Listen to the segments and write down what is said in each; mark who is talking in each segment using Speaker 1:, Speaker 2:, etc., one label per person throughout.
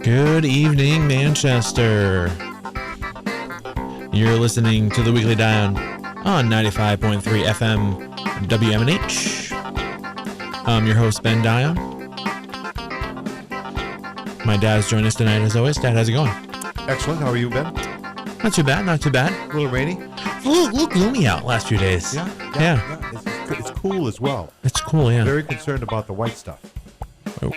Speaker 1: Good evening, Manchester. You're listening to the Weekly Dion on 95.3 FM WMNH. I'm your host, Ben Dion. My dad's joined us tonight, as always. Dad, how's it going?
Speaker 2: Excellent. How are you, Ben?
Speaker 1: Not too bad, not too bad.
Speaker 2: A little rainy?
Speaker 1: A little gloomy out last few days.
Speaker 2: Yeah. It's cool as well.
Speaker 1: It's cool, yeah.
Speaker 2: Very concerned about the white stuff.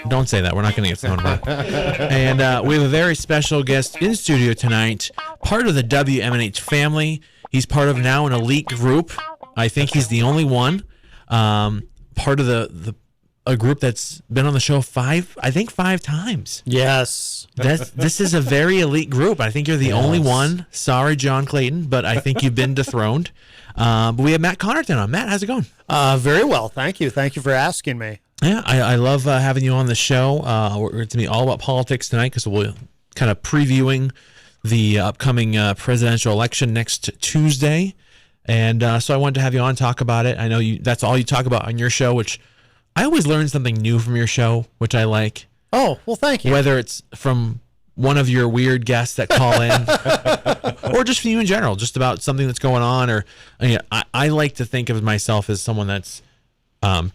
Speaker 1: Don't say that. We're not going to get thrown back. And we have a very special guest in studio tonight, part of the WMNH family. He's part of now an elite group. I think he's the only one. Part of a group that's been on the show five times.
Speaker 3: Yes.
Speaker 1: This is a very elite group. I think you're the only one. Sorry, John Clayton, but I think you've been dethroned. But we have Matt Connarton on. Matt, how's it going?
Speaker 3: Very well. Thank you. Thank you for asking me.
Speaker 1: Yeah, I love having you on the show. We're going to be all about politics tonight because we'll kind of previewing the upcoming presidential election next Tuesday. And so I wanted to have you on and talk about it. I know that's all you talk about on your show, which I always learn something new from your show, which I like.
Speaker 3: Oh, well, thank you.
Speaker 1: Whether it's from one of your weird guests that call in or just from you in general, just about something that's going on. Or I like to think of myself as someone that's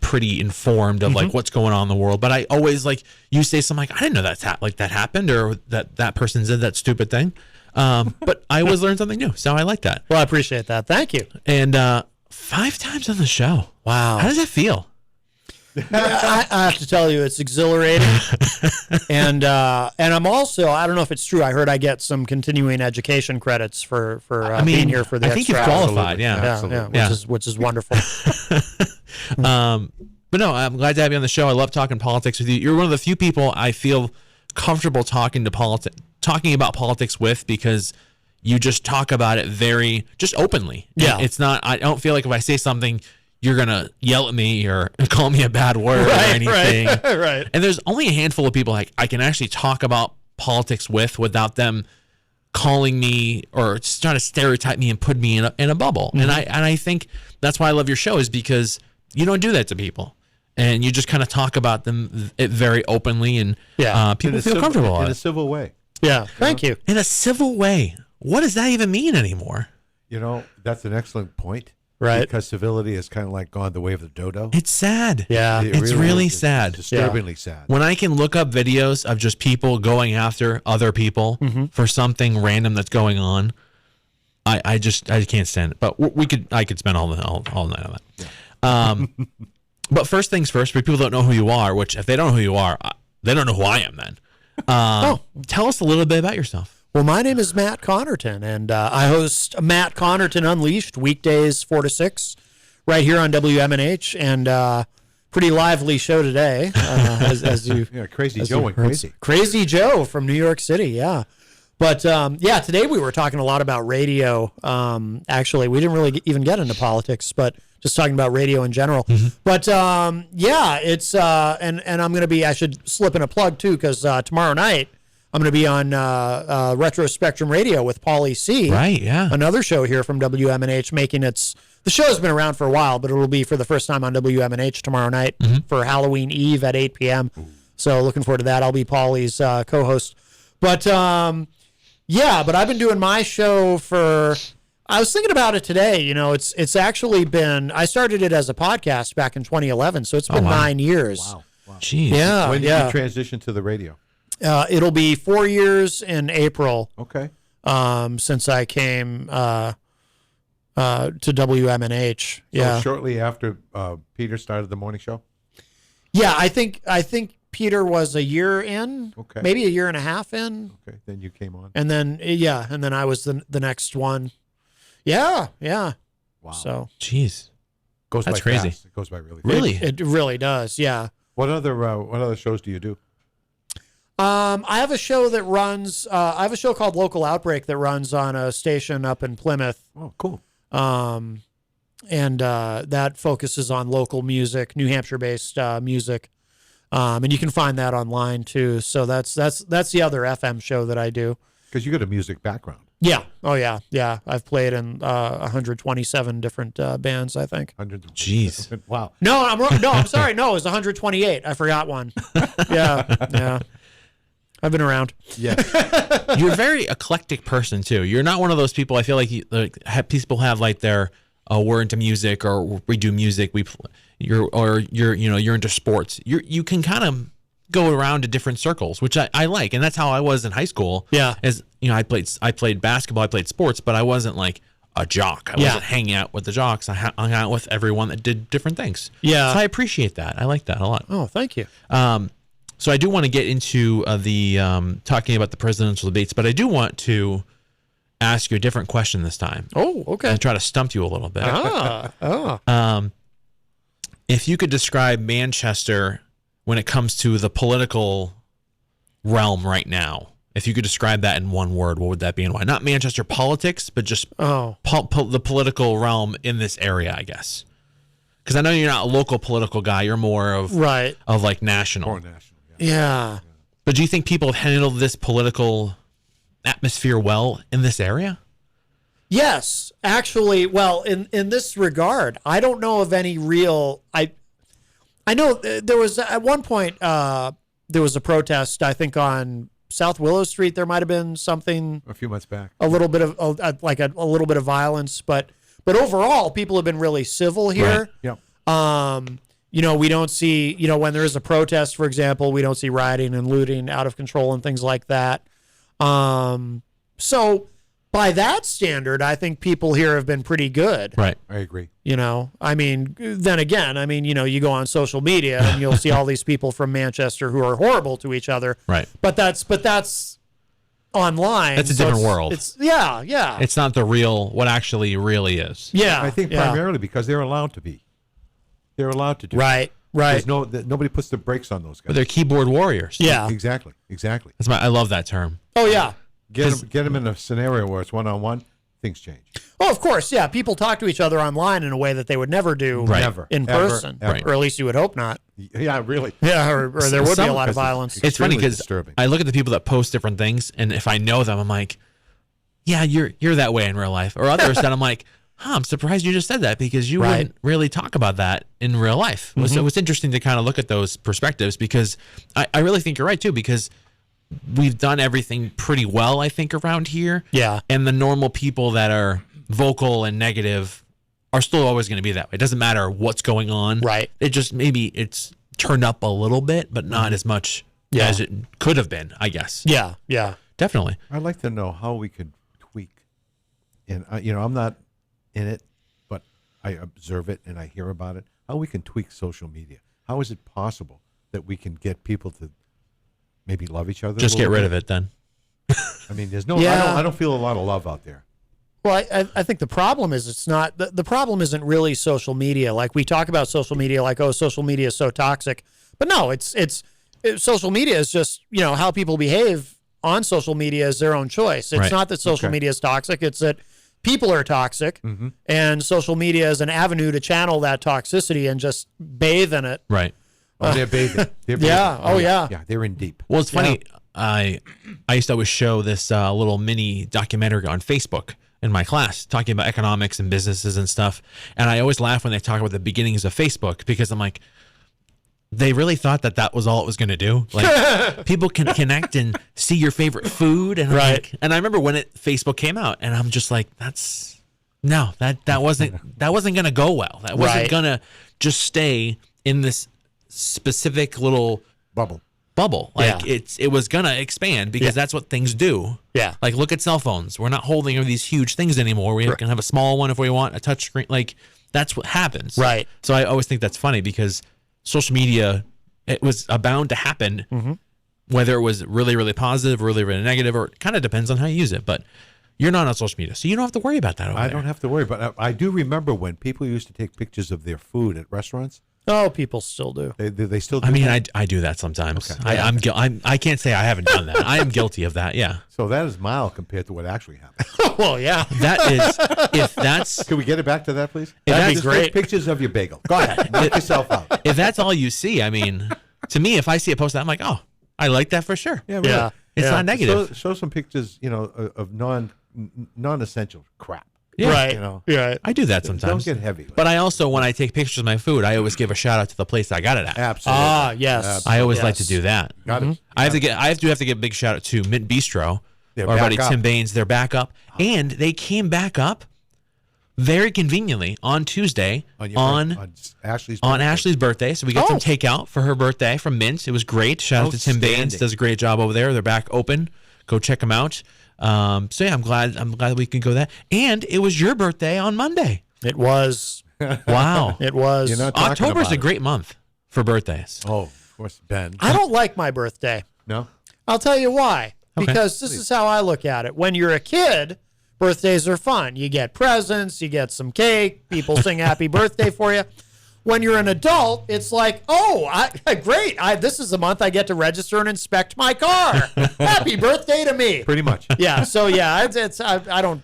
Speaker 1: pretty informed of like what's going on in the world, but I always like you say something like I didn't know that happened or that person did that stupid thing, but I always learn something new, so I like that.
Speaker 3: Well, I appreciate that. Thank you.
Speaker 1: And 5 times on the show.
Speaker 3: Wow.
Speaker 1: How does that feel?
Speaker 3: I have to tell you, it's exhilarating, and I'm also, I don't know if it's true, I heard I get some continuing education credits for being here for the
Speaker 1: I think you're
Speaker 3: extra
Speaker 1: qualified.
Speaker 3: which is wonderful.
Speaker 1: But no, I'm glad to have you on the show. I love talking politics with you. You're one of the few people I feel comfortable talking about politics with, because you just talk about it very just openly.
Speaker 3: Yeah,
Speaker 1: it's not. I don't feel like if I say something, you're gonna yell at me or call me a bad word or anything.
Speaker 3: Right.
Speaker 1: And there's only a handful of people I can actually talk about politics with without them calling me or just trying to stereotype me and put me in a bubble. And I think that's why I love your show, is because you don't do that to people, and you just kind of talk about them very openly, and people feel comfortable
Speaker 2: in a civil way.
Speaker 3: Yeah, thank you.
Speaker 1: In a civil way. What does that even mean anymore?
Speaker 2: That's an excellent point.
Speaker 3: Right.
Speaker 2: Because civility has kind of like gone the way of the dodo.
Speaker 1: It's sad.
Speaker 3: Yeah.
Speaker 1: It's really sad.
Speaker 2: Disturbingly sad.
Speaker 1: When I can look up videos of just people going after other people for something random that's going on, I can't stand it. But I could spend all night on that. Yeah. But first things first, for people who don't know who you are, which if they don't know who you are, they don't know who I am then. Tell us a little bit about yourself.
Speaker 3: Well, my name is Matt Connarton, and I host Matt Connarton Unleashed weekdays 4 to 6 right here on WMNH, and pretty lively show today. As you,
Speaker 2: Crazy Joe went crazy.
Speaker 3: Crazy Joe from New York City, yeah. But today we were talking a lot about radio. Actually, we didn't really even get into politics, but just talking about radio in general. But it's and I'm going to be. I should slip in a plug too, because tomorrow night I'm going to be on Retro Spectrum Radio with Paulie C.
Speaker 1: Right, yeah.
Speaker 3: Another show here from WMNH making its... The show has been around for a while, but it will be for the first time on WMNH tomorrow night for Halloween Eve at 8 p.m. So looking forward to that. I'll be Paulie's co-host. But, but I've been doing my show for... I was thinking about it today. It's actually been... I started it as a podcast back in 2011, so it's been 9 years.
Speaker 2: Wow.
Speaker 1: Jeez.
Speaker 3: Yeah,
Speaker 2: When did you transition to the radio?
Speaker 3: It'll be 4 years in April.
Speaker 2: Okay.
Speaker 3: Since I came to WMNH.
Speaker 2: So shortly after Peter started the morning show?
Speaker 3: Yeah, I think Peter was a year in, maybe a year and a half in.
Speaker 2: Okay, then you came on.
Speaker 3: And then I was the next one. Yeah.
Speaker 2: Wow.
Speaker 3: So,
Speaker 1: jeez.
Speaker 2: That's by
Speaker 1: crazy.
Speaker 2: Fast. It goes by really fast.
Speaker 1: Really?
Speaker 3: It really does, yeah.
Speaker 2: What other shows do you do?
Speaker 3: I have a show that runs. I have a show called Local Outbreak that runs on a station up in Plymouth.
Speaker 2: Oh, cool.
Speaker 3: And that focuses on local music, New Hampshire-based music, and you can find that online too. So that's the other FM show that I do.
Speaker 2: Because you got a music background.
Speaker 3: Yeah. Oh yeah. I've played in 127 different bands, I think.
Speaker 1: Jeez.
Speaker 2: Wow.
Speaker 3: No, I'm sorry. No, it was 128. I forgot one. Yeah. I've been around.
Speaker 2: Yeah.
Speaker 1: You're a very eclectic person too. You're not one of those people. I feel like, people have like their we're into music, or we do music. You're into sports. You can kind of go around to different circles, which I like, and that's how I was in high school.
Speaker 3: Yeah.
Speaker 1: As I played basketball, I played sports, but I wasn't like a jock. I wasn't hanging out with the jocks. I hung out with everyone that did different things.
Speaker 3: Yeah.
Speaker 1: So I appreciate that. I like that a lot.
Speaker 3: Oh, thank you.
Speaker 1: So I do want to get into the talking about the presidential debates, but I do want to ask you a different question this time.
Speaker 3: Oh, okay.
Speaker 1: And try to stump you a little bit. If you could describe Manchester when it comes to the political realm right now, if you could describe that in one word, what would that be and why? Not Manchester politics, but just the political realm in this area, I guess. Because I know you're not a local political guy. You're more of like national.
Speaker 2: More national.
Speaker 3: Yeah.
Speaker 1: But do you think people have handled this political atmosphere well in this area?
Speaker 3: Yes, actually. Well, in this regard, I don't know of any real. I know there was at one point there was a protest. I think on South Willow Street there might have been something
Speaker 2: A few months back.
Speaker 3: a little bit of a little bit of violence, but overall people have been really civil here.
Speaker 2: Right. Yeah.
Speaker 3: We don't see, when there is a protest, for example, we don't see rioting and looting out of control and things like that. So by that standard, I think people here have been pretty good.
Speaker 1: Right.
Speaker 2: I agree.
Speaker 3: I mean, then again, you go on social media and you'll see all these people from Manchester who are horrible to each other.
Speaker 1: Right.
Speaker 3: But that's online.
Speaker 1: That's a different world.
Speaker 3: Yeah.
Speaker 1: It's not the real, what actually really is.
Speaker 3: Yeah.
Speaker 2: I think primarily because they're allowed to be. They're allowed to do.
Speaker 3: Right.
Speaker 2: There's nobody puts the brakes on those guys.
Speaker 1: But they're keyboard warriors.
Speaker 3: Yeah.
Speaker 2: Exactly.
Speaker 1: I love that term.
Speaker 3: Oh, yeah.
Speaker 2: Get them in a scenario where it's one-on-one, things change.
Speaker 3: Oh, of course, yeah. People talk to each other online in a way that they would never do
Speaker 2: Never.
Speaker 3: in
Speaker 2: Ever,
Speaker 3: person,
Speaker 2: ever.
Speaker 3: or at least you would hope not.
Speaker 2: Yeah, really.
Speaker 3: Yeah, or there would be a lot of violence.
Speaker 1: It's funny
Speaker 2: Extremely
Speaker 1: because
Speaker 2: disturbing.
Speaker 1: I look at the people that post different things, and if I know them, I'm like, yeah, you're that way in real life. Or others that I'm like, I'm surprised you just said that, because you wouldn't really talk about that in real life.
Speaker 3: Mm-hmm.
Speaker 1: So it's interesting to kind of look at those perspectives, because I really think you're right too, because we've done everything pretty well, I think, around here.
Speaker 3: Yeah.
Speaker 1: And the normal people that are vocal and negative are still always going to be that way. It doesn't matter what's going on.
Speaker 3: Right.
Speaker 1: It just, maybe it's turned up a little bit, but not as much as it could have been, I guess.
Speaker 3: Yeah, yeah.
Speaker 1: Definitely.
Speaker 2: I'd like to know how we could tweak. And, I'm not in it, but I observe it and I hear about it. How we can tweak social media. How is it possible that we can get people to maybe love each other?
Speaker 1: Just get rid of it then.
Speaker 2: I mean, there's no.
Speaker 3: Yeah.
Speaker 2: I don't feel a lot of love out there.
Speaker 3: Well, I think the problem is it's not the problem isn't really social media. Like we talk about social media, like social media is so toxic, but no, it's social media is just how people behave on social media is their own choice. It's not that social media is toxic; it's that people are toxic, and social media is an avenue to channel that toxicity and just bathe in it.
Speaker 1: Right.
Speaker 2: Oh, they're bathing. They're bathing.
Speaker 3: Yeah. Oh, yeah.
Speaker 2: Yeah, they're in deep.
Speaker 1: Well, it's funny. I used to always show this little mini documentary on Facebook in my class talking about economics and businesses and stuff. And I always laugh when they talk about the beginnings of Facebook, because I'm like, they really thought that was all it was going to do. Like people can connect and see your favorite food. And I'm like, and I remember when Facebook came out, and I'm just like, that wasn't going to go well. That wasn't going to just stay in this specific little
Speaker 2: Bubble.
Speaker 1: Like it was gonna expand, because that's what things do.
Speaker 3: Yeah.
Speaker 1: Like look at cell phones. We're not holding these huge things anymore. We can have a small one if we want, a touch screen. Like that's what happens.
Speaker 3: Right.
Speaker 1: So I always think that's funny, because social media, it was bound to happen, whether it was really, really positive, really, really negative, or it kind of depends on how you use it. But you're not on social media, so you don't have to worry about that.
Speaker 2: I don't have to worry, but I do remember when people used to take pictures of their food at restaurants.
Speaker 3: Oh, people still do.
Speaker 2: They still do.
Speaker 1: I mean,
Speaker 2: that?
Speaker 1: I do that sometimes.
Speaker 2: Okay.
Speaker 1: I can't say I haven't done that. I am guilty of that. Yeah.
Speaker 2: So that is mild compared to what actually happened.
Speaker 3: Well, yeah.
Speaker 1: That is, if that's,
Speaker 2: Can we get it back to that, please?
Speaker 1: That'd be
Speaker 2: Just
Speaker 3: great.
Speaker 2: take pictures of your bagel. Go ahead. Knock yourself out.
Speaker 1: if that's all you see, I mean, to me, if I see a post, I'm like, oh, I like that for sure.
Speaker 2: Yeah, really.
Speaker 3: Yeah.
Speaker 1: It's not negative.
Speaker 2: Show some pictures, of non-essential crap.
Speaker 1: Yeah.
Speaker 3: Right.
Speaker 2: You know,
Speaker 3: Right.
Speaker 1: I do that
Speaker 2: don't
Speaker 1: sometimes.
Speaker 2: get heavy.
Speaker 1: But I also, when I take pictures of my food, I always give a shout out to the place I got it at.
Speaker 2: Absolutely.
Speaker 3: Ah, yes.
Speaker 1: I always like
Speaker 3: Yes.
Speaker 1: to do that.
Speaker 2: Got it.
Speaker 1: I have to give a big shout out to Mint Bistro,
Speaker 2: They're
Speaker 1: our buddy
Speaker 2: back up.
Speaker 1: Tim Baines. They're back up, and they came back up very conveniently on Tuesday on Ashley's birthday. So we got some takeout for her birthday from Mint. It was great. Shout out to Tim Baines.
Speaker 2: Outstanding.
Speaker 1: Does a great job over there. They're back open. Go check them out. So yeah, I'm glad we can go that. And it was your birthday on Monday.
Speaker 3: It was.
Speaker 1: Wow.
Speaker 3: It was.
Speaker 2: You're not talking
Speaker 1: October's
Speaker 2: about
Speaker 1: a great month for birthdays.
Speaker 2: Oh, of course, Ben.
Speaker 3: I don't like my birthday.
Speaker 2: No.
Speaker 3: I'll tell you why.
Speaker 1: Okay.
Speaker 3: Because this is how I look at it. When you're a kid, birthdays are fun. You get presents, you get some cake, people sing happy birthday for you. When you're an adult, it's like, great. This is the month I get to register and inspect my car. Happy birthday to me.
Speaker 2: Pretty much.
Speaker 3: Yeah. So yeah, I'm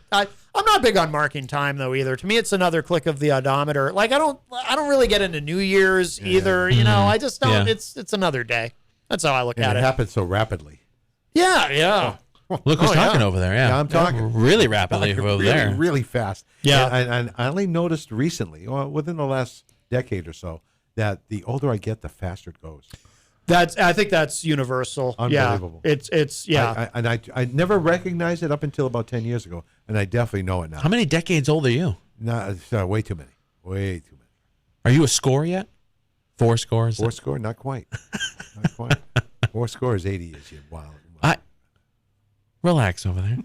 Speaker 3: not big on marking time though either. To me, it's another click of the odometer. Like I don't really get into New Year's either. You know, I just don't.
Speaker 1: Yeah.
Speaker 3: It's another day. That's how I look
Speaker 2: And
Speaker 3: at
Speaker 2: it
Speaker 3: it.
Speaker 2: happens so rapidly.
Speaker 3: Yeah. Yeah.
Speaker 1: Look who's
Speaker 3: Oh, yeah.
Speaker 1: talking over there. Yeah,
Speaker 2: Yeah, I'm talking.
Speaker 1: really rapidly over
Speaker 2: really,
Speaker 1: there.
Speaker 2: really fast.
Speaker 3: Yeah.
Speaker 2: And I only noticed recently, or within the last decade or so, that the older I get, the faster it goes.
Speaker 3: I think that's universal.
Speaker 2: Unbelievable.
Speaker 3: Yeah. It's yeah.
Speaker 2: I never recognized it up until about 10 years ago, and I definitely know it now.
Speaker 1: How many decades old are you?
Speaker 2: No, it's, way too many. Way too many.
Speaker 1: Are you a score yet? 4 scores?
Speaker 2: 4 score? Not quite. Not quite. 4 score is 80 years. Wow.
Speaker 1: Relax over there.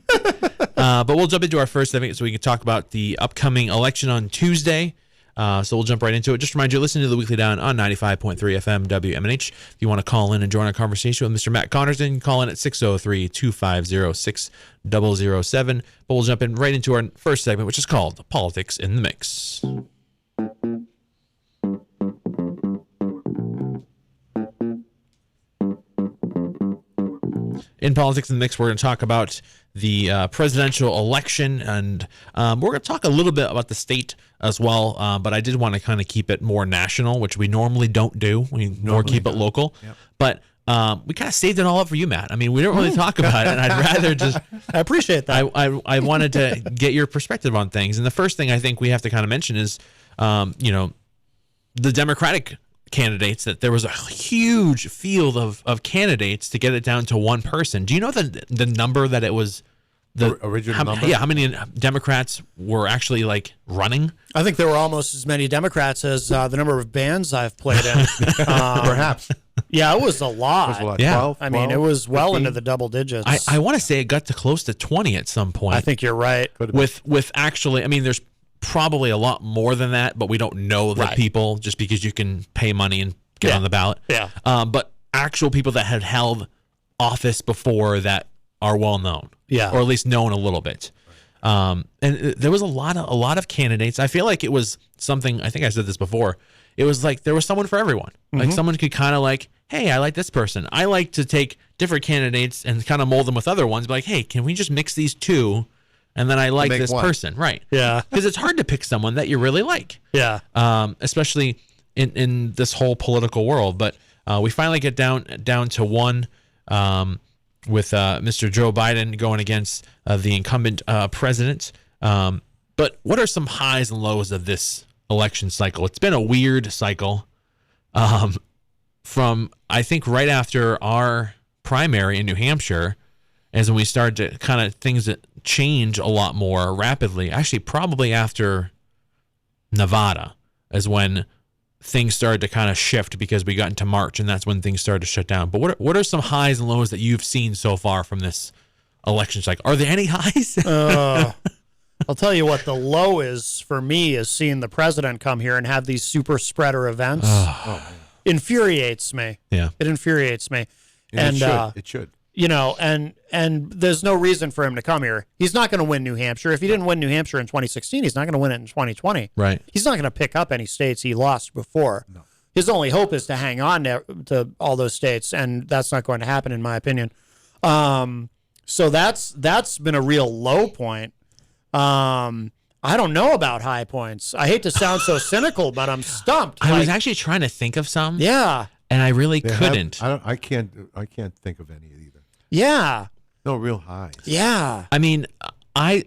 Speaker 1: But we'll jump into our first segment so we can talk about the upcoming election on Tuesday. So we'll jump right into it. Just remind you, listen to the Weekly Down on 95.3 FM WMNH. If you want to call in and join our conversation with Mr. Matt Connarton, call in at 603-250-6007. But we'll jump in right into our first segment, which is called Politics in the Mix. In Politics in the Mix, we're going to talk about the presidential election, and we're going to talk a little bit about the state as well, but I did want to kind of keep it more national, which we normally don't do. We more keep it local.
Speaker 2: Yep.
Speaker 1: But we kind of saved it all up for you, Matt. I mean, we don't really talk about it, and I'd rather just...
Speaker 3: I appreciate that.
Speaker 1: I wanted to get your perspective on things. And the first thing I think we have to kind of mention is, the Democratic candidates, that there was a huge field of candidates to get it down to one person. Do you know the number that it was? The
Speaker 2: original number?
Speaker 1: Yeah, how many Democrats were actually like running?
Speaker 3: I think there were almost as many Democrats as the number of bands I've played in.
Speaker 2: Perhaps.
Speaker 3: Yeah, it was a lot.
Speaker 2: It was what,
Speaker 1: Yeah.
Speaker 2: 12,
Speaker 3: I mean, it
Speaker 2: 12,
Speaker 3: was well
Speaker 2: 15?
Speaker 3: into the double digits.
Speaker 1: I want to say it got to close to 20 at some point.
Speaker 3: I think you're right.
Speaker 2: Could have been.
Speaker 1: with actually, I mean, there's probably a lot more than that, but we don't know the
Speaker 3: Right.
Speaker 1: people just because you can pay money and get
Speaker 3: Yeah.
Speaker 1: on the ballot.
Speaker 3: Yeah.
Speaker 1: But actual people that had held office before that are well known.
Speaker 3: Yeah.
Speaker 1: Or at least known a little bit. And there was a lot of candidates. I feel like it was something, I think I said this before. It was like there was someone for everyone. Like someone could kind of like, hey, I like this person. I like to take different candidates and kind of mold them with other ones. Be like, hey, can we just mix these two? And then I like
Speaker 2: make
Speaker 1: this
Speaker 2: one.
Speaker 1: person. Right.
Speaker 3: Yeah.
Speaker 1: Because it's hard to pick someone that you really like.
Speaker 3: Yeah.
Speaker 1: Especially in this whole political world. But we finally get down to one with Mr. Joe Biden going against the incumbent president. But what are some highs and lows of this election cycle? It's been a weird cycle from, I think, right after our primary in New Hampshire, as when we started to kind of things that change a lot more rapidly. Actually, probably after Nevada is when things started to kind of shift because we got into March, and that's when things started to shut down. But what are some highs and lows that you've seen so far from this election cycle? Are there any highs?
Speaker 3: I'll tell you what the low is for me is seeing the president come here and have these super spreader events. Infuriates me.
Speaker 1: Yeah.
Speaker 3: It infuriates me.
Speaker 2: And it should.
Speaker 3: You know, and there's no reason for him to come here. He's not going to win New Hampshire. If he didn't win New Hampshire in 2016, he's not going to win it in 2020.
Speaker 1: Right.
Speaker 3: He's not going to pick up any states he lost before. No. His only hope is to hang on to all those states, and that's not going to happen, in my opinion. So that's been a real low point. I don't know about high points. I hate to sound so cynical, but I'm stumped.
Speaker 1: I was actually trying to think of some,
Speaker 3: yeah,
Speaker 1: and I really couldn't.
Speaker 2: I can't think of any either.
Speaker 3: yeah,
Speaker 2: No real highs.
Speaker 3: yeah.
Speaker 1: I mean, I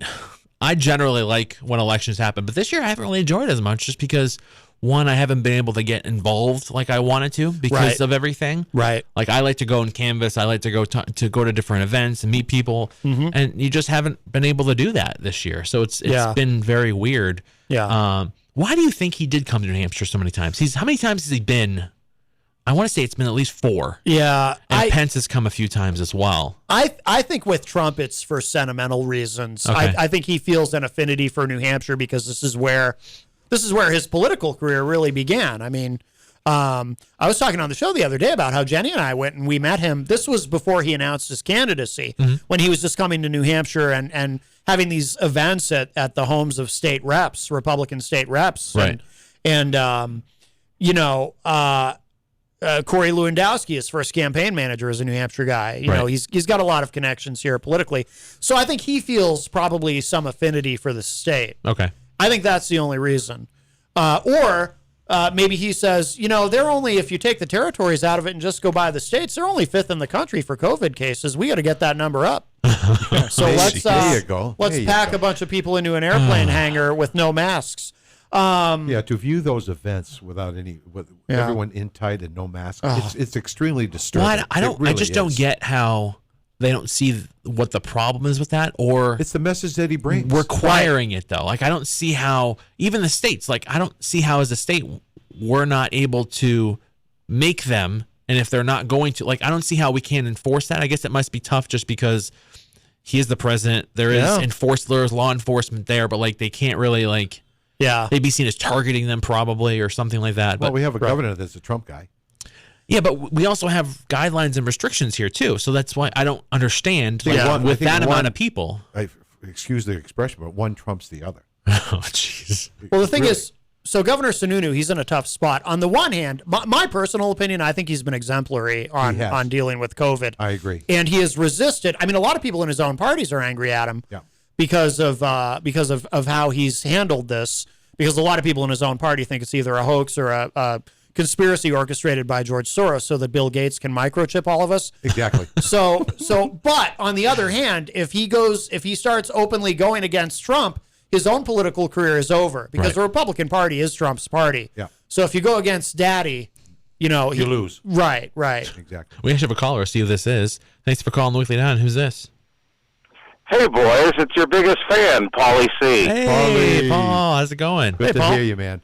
Speaker 1: I generally like when elections happen, but this year I haven't really enjoyed it as much just because, one, I haven't been able to get involved like I wanted to because of everything.
Speaker 3: Right.
Speaker 1: Like I like to go and canvas. I like to go to different events and meet people, and you just haven't been able to do that this year. So it's been very weird.
Speaker 3: Yeah.
Speaker 1: Why do you think he did come to New Hampshire so many times? How many times has he been? I want to say it's been at least 4.
Speaker 3: Yeah.
Speaker 1: And Pence has come a few times as well.
Speaker 3: I think with Trump, it's for sentimental reasons.
Speaker 1: Okay.
Speaker 3: I think he feels an affinity for New Hampshire because this is where his political career really began. I mean, I was talking on the show the other day about how Jenny and I went and we met him. This was before he announced his candidacy, when he was just coming to New Hampshire and having these events at the homes of state reps, Republican state reps.
Speaker 1: Right.
Speaker 3: And you know, Corey Lewandowski, his first campaign manager, is a New Hampshire guy. You know, he's got a lot of connections here politically. So I think he feels probably some affinity for the state.
Speaker 1: Okay.
Speaker 3: I think that's the only reason. Or maybe he says, you know, they're only, if you take the territories out of it and just go by the states, they're only 5th in the country for COVID cases. We got to get that number up. So let's pack a bunch of people into an airplane hangar with no masks.
Speaker 2: To view those events with everyone in tight and no mask, it's extremely disturbing.
Speaker 1: Well, I just don't get how they don't see what the problem is with that, or
Speaker 2: it's the message that he brings.
Speaker 1: Requiring it though. Like I don't see how even the states, like I don't see how as a state we're not able to make them, and if they're not going to, like I don't see how we can enforce that. I guess it must be tough just because he is the president. There's law enforcement there, but like they can't really like. Yeah, they'd be seen as targeting them probably or something like that.
Speaker 2: Well,
Speaker 1: but
Speaker 2: we have a governor that's a Trump guy.
Speaker 1: Yeah, but we also have guidelines and restrictions here too. So that's why I don't understand with that amount of people.
Speaker 2: Excuse the expression, but one trumps the other.
Speaker 1: Oh, jeez.
Speaker 3: Well, the thing is, so Governor Sununu, he's in a tough spot. On the one hand, my personal opinion, I think he's been exemplary on dealing with COVID.
Speaker 2: I agree.
Speaker 3: And he has resisted. I mean, a lot of people in his own parties are angry at him.
Speaker 2: Yeah.
Speaker 3: Because of how he's handled this, because a lot of people in his own party think it's either a hoax or a conspiracy orchestrated by George Soros so that Bill Gates can microchip all of us.
Speaker 2: Exactly.
Speaker 3: But on the other hand, if he starts openly going against Trump, his own political career is over because the Republican Party is Trump's party.
Speaker 2: Yeah.
Speaker 3: So if you go against Daddy, you
Speaker 2: lose.
Speaker 3: Right.
Speaker 2: Exactly.
Speaker 1: We actually have a caller. See who this is. Thanks for calling the Weekly Down. Who's this?
Speaker 4: Hey, boys, it's your biggest fan, Paulie C.
Speaker 1: Hey, Paul, how's it going?
Speaker 2: Good to hear you, man.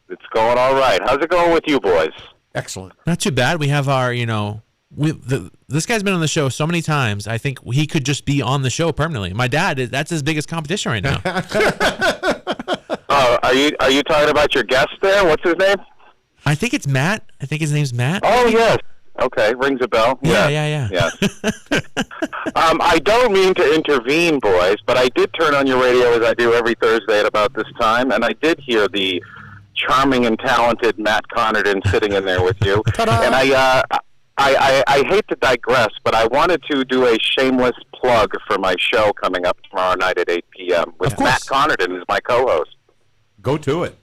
Speaker 4: It's going all right. How's it going with you boys?
Speaker 2: Excellent.
Speaker 1: Not too bad. We have our, this guy's been on the show so many times. I think he could just be on the show permanently. My dad, that's his biggest competition right now.
Speaker 4: Are you talking about your guest there? What's his name?
Speaker 1: I think it's Matt. I think his name's Matt.
Speaker 4: Oh, yes. Okay, rings a bell.
Speaker 1: Yeah.
Speaker 4: Yes. I don't mean to intervene, boys, but I did turn on your radio as I do every Thursday at about this time, and I did hear the charming and talented Matt Connarton sitting in there with you.
Speaker 3: Ta-da!
Speaker 4: And I hate to digress, but I wanted to do a shameless plug for my show coming up tomorrow night at 8 p.m. with Matt Connarton as my co-host.
Speaker 2: Go to it.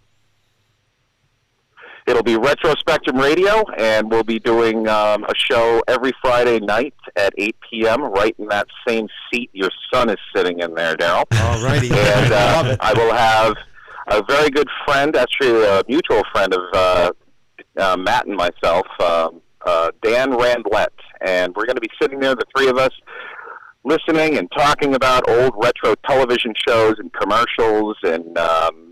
Speaker 4: It'll be Retro Spectrum Radio, and we'll be doing a show every Friday night at 8 p.m. right in that same seat your son is sitting in there, Daryl.
Speaker 2: All righty.
Speaker 4: And
Speaker 2: Love it.
Speaker 4: I will have a very good friend, actually a mutual friend of Matt and myself, Dan Randlett. And we're going to be sitting there, the three of us, listening and talking about old retro television shows and commercials and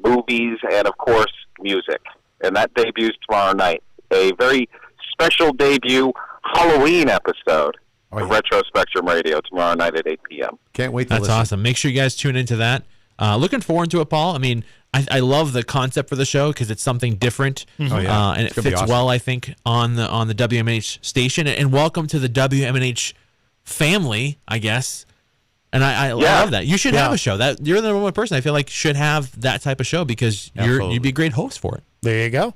Speaker 4: movies and, of course, music. And that debuts tomorrow night. A very special debut Halloween episode of Retro Spectrum Radio tomorrow night at 8 p.m.
Speaker 2: Can't wait to
Speaker 1: That's
Speaker 2: listen.
Speaker 1: awesome. Make sure you guys tune into that. Looking forward to it, Paul. I mean, I love the concept for the show because it's something different. And it fits well, I think, on the WMNH station. And welcome to the WMNH family, I guess. And I love that. You should have a show. That you're the one person I feel like should have that type of show because you'd be a great host for it.
Speaker 3: There you go.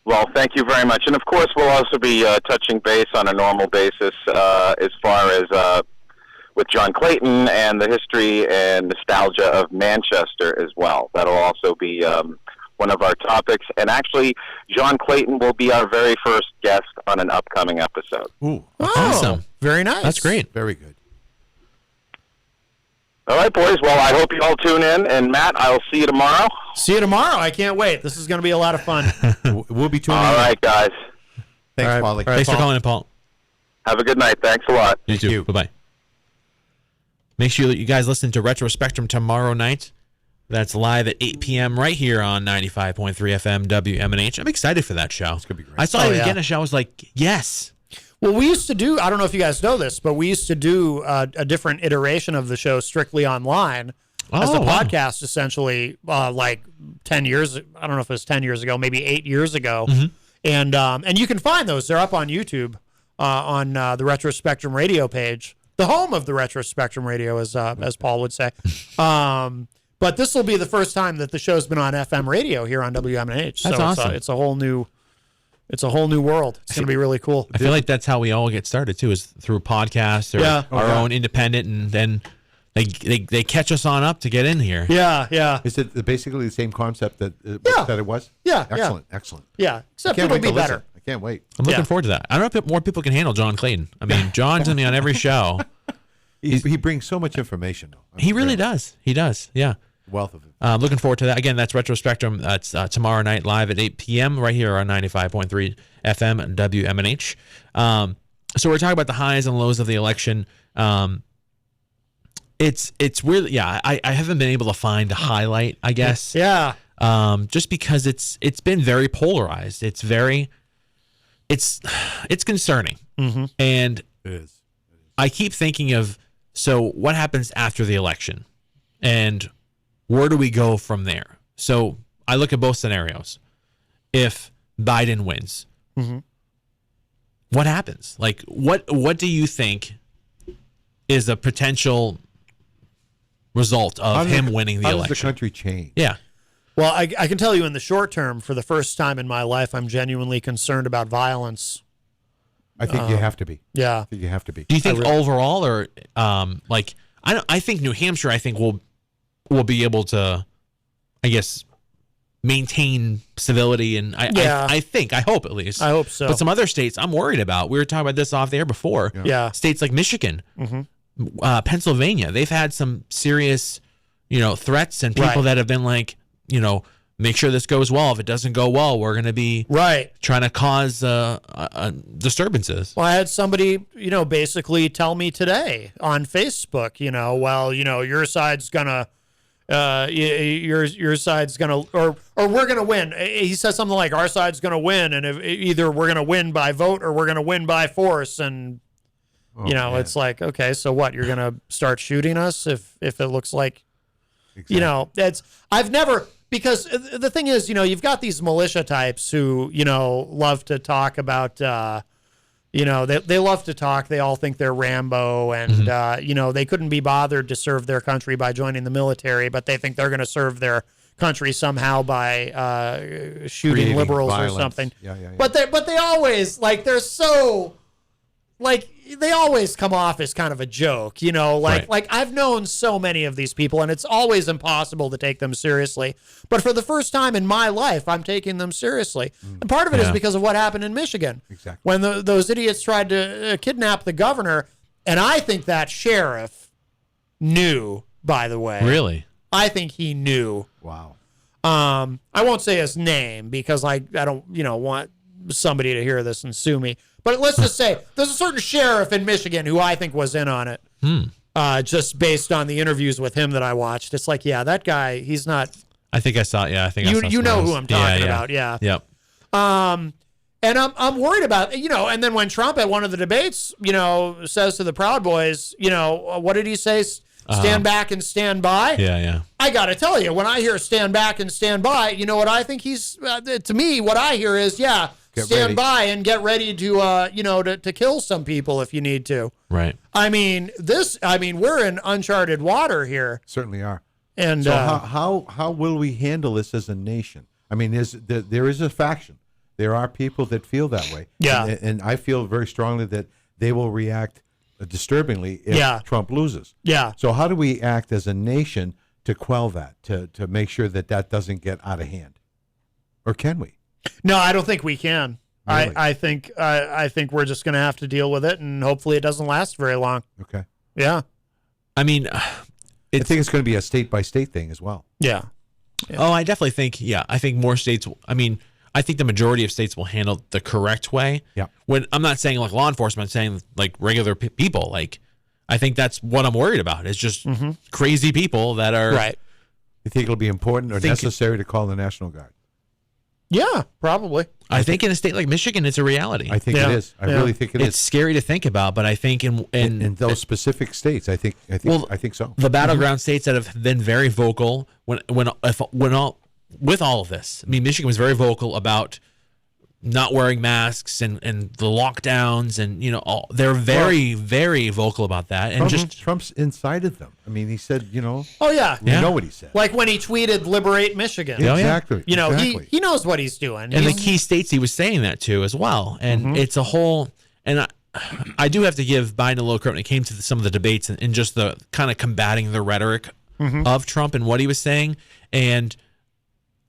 Speaker 4: Well, thank you very much. And, of course, we'll also be touching base on a normal basis as far as with John Clayton and the history and nostalgia of Manchester as well. That'll also be one of our topics. And, actually, John Clayton will be our very first guest on an upcoming episode.
Speaker 2: Ooh,
Speaker 1: awesome.
Speaker 3: Very nice.
Speaker 1: That's great.
Speaker 2: very good.
Speaker 4: All right, boys. Well, I hope you all tune in. And, Matt, I'll see you tomorrow.
Speaker 3: See you tomorrow. I can't wait. This is going to be a lot of fun.
Speaker 2: We'll be tuning in.
Speaker 4: All right, guys.
Speaker 2: Thanks,
Speaker 3: All right.
Speaker 2: Paulie.
Speaker 3: All right.
Speaker 1: Thanks for
Speaker 3: Paul.
Speaker 1: calling in, Paul.
Speaker 4: Have a good night. Thanks a lot.
Speaker 1: You too.
Speaker 2: you.
Speaker 1: Bye-bye. Make sure that you guys listen to Retro Spectrum tomorrow night. That's live at 8 p.m. right here on 95.3 FM WMNH. I'm excited for that show. It's
Speaker 2: going to be great.
Speaker 1: I saw
Speaker 3: Oh,
Speaker 1: you
Speaker 3: yeah.
Speaker 1: again a show. I was like, yes.
Speaker 3: Well, we used to do, I don't know if you guys know this, but we used to do a different iteration of the show strictly online as the
Speaker 1: wow.
Speaker 3: podcast, essentially, like 10 years, I don't know if it was 10 years ago, maybe 8 years ago. And you can find those. They're up on YouTube on the Retro Spectrum radio page, the home of the Retro Spectrum radio, as Paul would say. But this will be the first time that the show's been on FM radio here on WMNH.
Speaker 1: That's awesome.
Speaker 3: It's a whole new world. It's going to be really cool.
Speaker 1: I feel like that's how we all get started, too, is through podcasts or our own independent, and then they catch us on up to get in here.
Speaker 3: Yeah.
Speaker 2: Is it basically the same concept that it was?
Speaker 3: Yeah,
Speaker 2: Excellent.
Speaker 3: Yeah, except
Speaker 2: Can't
Speaker 3: it'll
Speaker 2: wait
Speaker 3: be
Speaker 2: to
Speaker 3: better.
Speaker 2: listen. I can't wait.
Speaker 1: I'm looking
Speaker 3: Yeah.
Speaker 1: forward to that. I don't know if more people can handle John Clayton. I mean, John's in me on every show.
Speaker 2: He brings so much information, though.
Speaker 1: He really does. He does. Yeah.
Speaker 2: Wealth of it.
Speaker 1: Looking forward to that. Again, that's Retro Spectrum. That's tomorrow night live at 8 p.m. right here on 95.3 FM WMNH. So we're talking about the highs and lows of the election. It's weird. Yeah, I haven't been able to find a highlight, I guess.
Speaker 3: Yeah.
Speaker 1: Just because it's been very polarized. It's concerning. And
Speaker 2: It is.
Speaker 1: I keep thinking of, so what happens after the election? And where do we go from there? So I look at both scenarios. If Biden wins, what happens? Like, what do you think is a potential result of him winning the
Speaker 2: How
Speaker 1: election?
Speaker 2: does the country change?
Speaker 1: Yeah.
Speaker 3: Well, I can tell you in the short term, for the first time in my life, I'm genuinely concerned about violence.
Speaker 2: I think you have to be.
Speaker 3: Yeah.
Speaker 2: I think you have to be.
Speaker 1: Do you think overall, or I think New Hampshire, I think will be able to, I guess, maintain civility, and I hope at least.
Speaker 3: I hope so.
Speaker 1: But some other states, I'm worried about. We were talking about this off the air before.
Speaker 3: Yeah.
Speaker 1: States like Michigan, Pennsylvania, they've had some serious, threats, and people that have been like, make sure this goes well. If it doesn't go well, we're going to be trying to cause disturbances.
Speaker 3: Well, I had somebody, basically tell me today on Facebook, your side's gonna, your side's gonna, or we're gonna win. He says something like, our side's gonna win, and if either we're gonna win by vote or we're gonna win by force, and
Speaker 2: man.
Speaker 3: it's like, okay, so what? You're gonna start shooting us if it looks like, I've never. Because the thing is, you've got these militia types who, love to talk about, they love to talk. They all think they're Rambo, and, they couldn't be bothered to serve their country by joining the military, but they think they're going to serve their country somehow by shooting
Speaker 2: Creating
Speaker 3: liberals
Speaker 2: violence.
Speaker 3: or something.
Speaker 2: Yeah.
Speaker 3: But they always, they're so, they always come off as kind of a joke, like I've known so many of these people, and it's always impossible to take them seriously. But for the first time in my life, I'm taking them seriously. And part of it is because of what happened in Michigan.
Speaker 2: Exactly.
Speaker 3: When those idiots tried to kidnap the governor, and I think that sheriff knew, by the way.
Speaker 1: Really?
Speaker 3: I think he knew.
Speaker 2: Wow.
Speaker 3: I won't say his name because I don't, want somebody to hear this and sue me. But let's just say there's a certain sheriff in Michigan who I think was in on it. Just based on the interviews with him that I watched. It's like, yeah, that guy, he's not.
Speaker 1: I think I saw. Yeah, I think I saw.
Speaker 3: You know
Speaker 1: some of
Speaker 3: who
Speaker 1: those.
Speaker 3: I'm talking about. Yeah.
Speaker 1: Yep.
Speaker 3: And I'm worried about, and then when Trump at one of the debates, says to the Proud Boys, what did he say? Stand back and stand by.
Speaker 1: Yeah.
Speaker 3: I got to tell you, when I hear stand back and stand by, you know what I think he's, to me, what I hear is,
Speaker 2: Get
Speaker 3: stand
Speaker 2: ready.
Speaker 3: by and get ready to, to kill some people if you need to.
Speaker 1: Right.
Speaker 3: I mean, we're in uncharted water here.
Speaker 2: Certainly are.
Speaker 3: And
Speaker 2: So how will we handle this as a nation? I mean, there is a faction. There are people that feel that way.
Speaker 3: Yeah.
Speaker 2: And I feel very strongly that they will react disturbingly if Trump loses.
Speaker 3: Yeah.
Speaker 2: So how do we act as a nation to quell that, to make sure that doesn't get out of hand? Or can we?
Speaker 3: No, I don't think we can.
Speaker 2: Really?
Speaker 3: I think we're just going to have to deal with it, and hopefully it doesn't last very long.
Speaker 2: Okay.
Speaker 3: Yeah.
Speaker 1: I mean,
Speaker 2: I think it's going to be a state by state thing as well.
Speaker 3: Yeah.
Speaker 1: Oh, I definitely think, I think more states, I think the majority of states will handle the correct way.
Speaker 2: Yeah.
Speaker 1: When I'm not saying like law enforcement, I'm saying like regular people. Like, I think that's what I'm worried about. It's just crazy people that are.
Speaker 3: Right.
Speaker 2: You think it'll be important or necessary to call the National Guard?
Speaker 3: Yeah, probably.
Speaker 1: I think in a state like Michigan, it's a reality.
Speaker 2: I think it is. I really think it is.
Speaker 1: It's scary to think about, but I think
Speaker 2: In those specific states, I think so.
Speaker 1: the battleground states that have been very vocal with all of this. I mean, Michigan was very vocal about not wearing masks and the lockdowns, and they're very vocal about that. And
Speaker 2: Trump's incited them. I mean, he said,
Speaker 3: Oh, yeah.
Speaker 2: we know what he said.
Speaker 3: Like when he tweeted, "Liberate Michigan."
Speaker 1: Yeah.
Speaker 2: Exactly. Exactly.
Speaker 3: He knows what he's doing.
Speaker 1: and the key states he was saying that to as well. And it's a whole, and I do have to give Biden a little credit when it came to some of the debates and just the kind of combating the rhetoric of Trump and what he was saying. And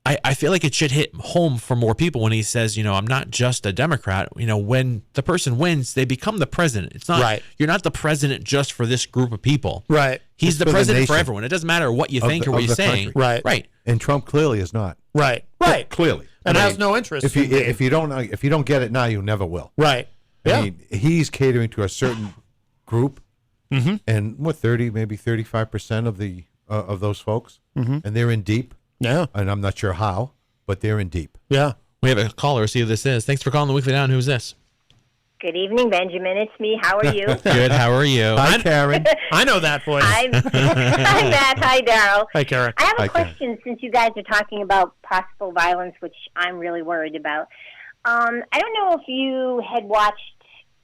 Speaker 1: I feel like it should hit home for more people when he says, I'm not just a Democrat. When the person wins, they become the president. It's not,
Speaker 3: Right.
Speaker 1: You're not the president just for this group of people.
Speaker 3: Right.
Speaker 1: He's
Speaker 2: It's
Speaker 1: the
Speaker 2: for the
Speaker 1: president for
Speaker 2: nation.
Speaker 1: everyone. It doesn't matter what you think or what
Speaker 2: of
Speaker 1: you're
Speaker 2: the
Speaker 1: saying.
Speaker 2: country.
Speaker 3: Right.
Speaker 1: Right.
Speaker 2: And Trump clearly is not.
Speaker 3: Right. Right.
Speaker 2: Clearly.
Speaker 3: And
Speaker 2: I
Speaker 3: has
Speaker 2: mean,
Speaker 3: no interest.
Speaker 2: If you
Speaker 3: in being-
Speaker 2: if you don't get it now, you never will.
Speaker 3: Right.
Speaker 2: I
Speaker 3: Yeah.
Speaker 2: mean, he's catering to a certain group, and 30, maybe 35% of those folks, and they're in deep.
Speaker 3: Yeah.
Speaker 2: And I'm not sure how, but they're in deep.
Speaker 3: Yeah.
Speaker 1: We have a caller. See who this is. Thanks for calling the Weekly Down. Who's this?
Speaker 5: Good evening, Benjamin. It's me. How are you?
Speaker 1: Good. How are you?
Speaker 2: Hi, Karen.
Speaker 3: I know that voice.
Speaker 5: Hi, Matt. Hi, Daryl.
Speaker 3: Hi, Karen.
Speaker 5: I have
Speaker 2: Hi,
Speaker 5: a question since you guys are talking about possible violence, which I'm really worried about. I don't know if you had watched,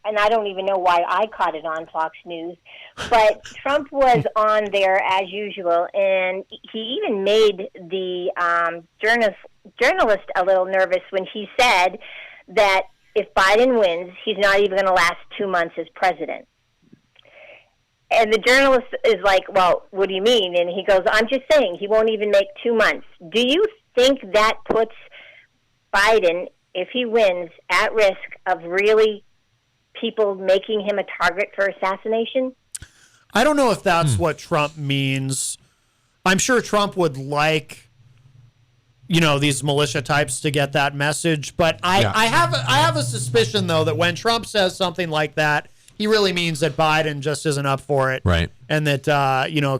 Speaker 5: and I don't even know why I caught it on Fox News, but Trump was on there as usual, and he even made the journalist a little nervous when he said that if Biden wins, he's not even going to last 2 months as president. And the journalist is like, well, what do you mean? And he goes, I'm just saying he won't even make 2 months. Do you think that puts Biden, if he wins, at risk of really people making him a target for assassination?
Speaker 3: I don't know if that's what Trump means. I'm sure Trump would like, these militia types to get that message. But I have a suspicion, though, that when Trump says something like that, he really means that Biden just isn't up for it.
Speaker 1: Right.
Speaker 3: And that,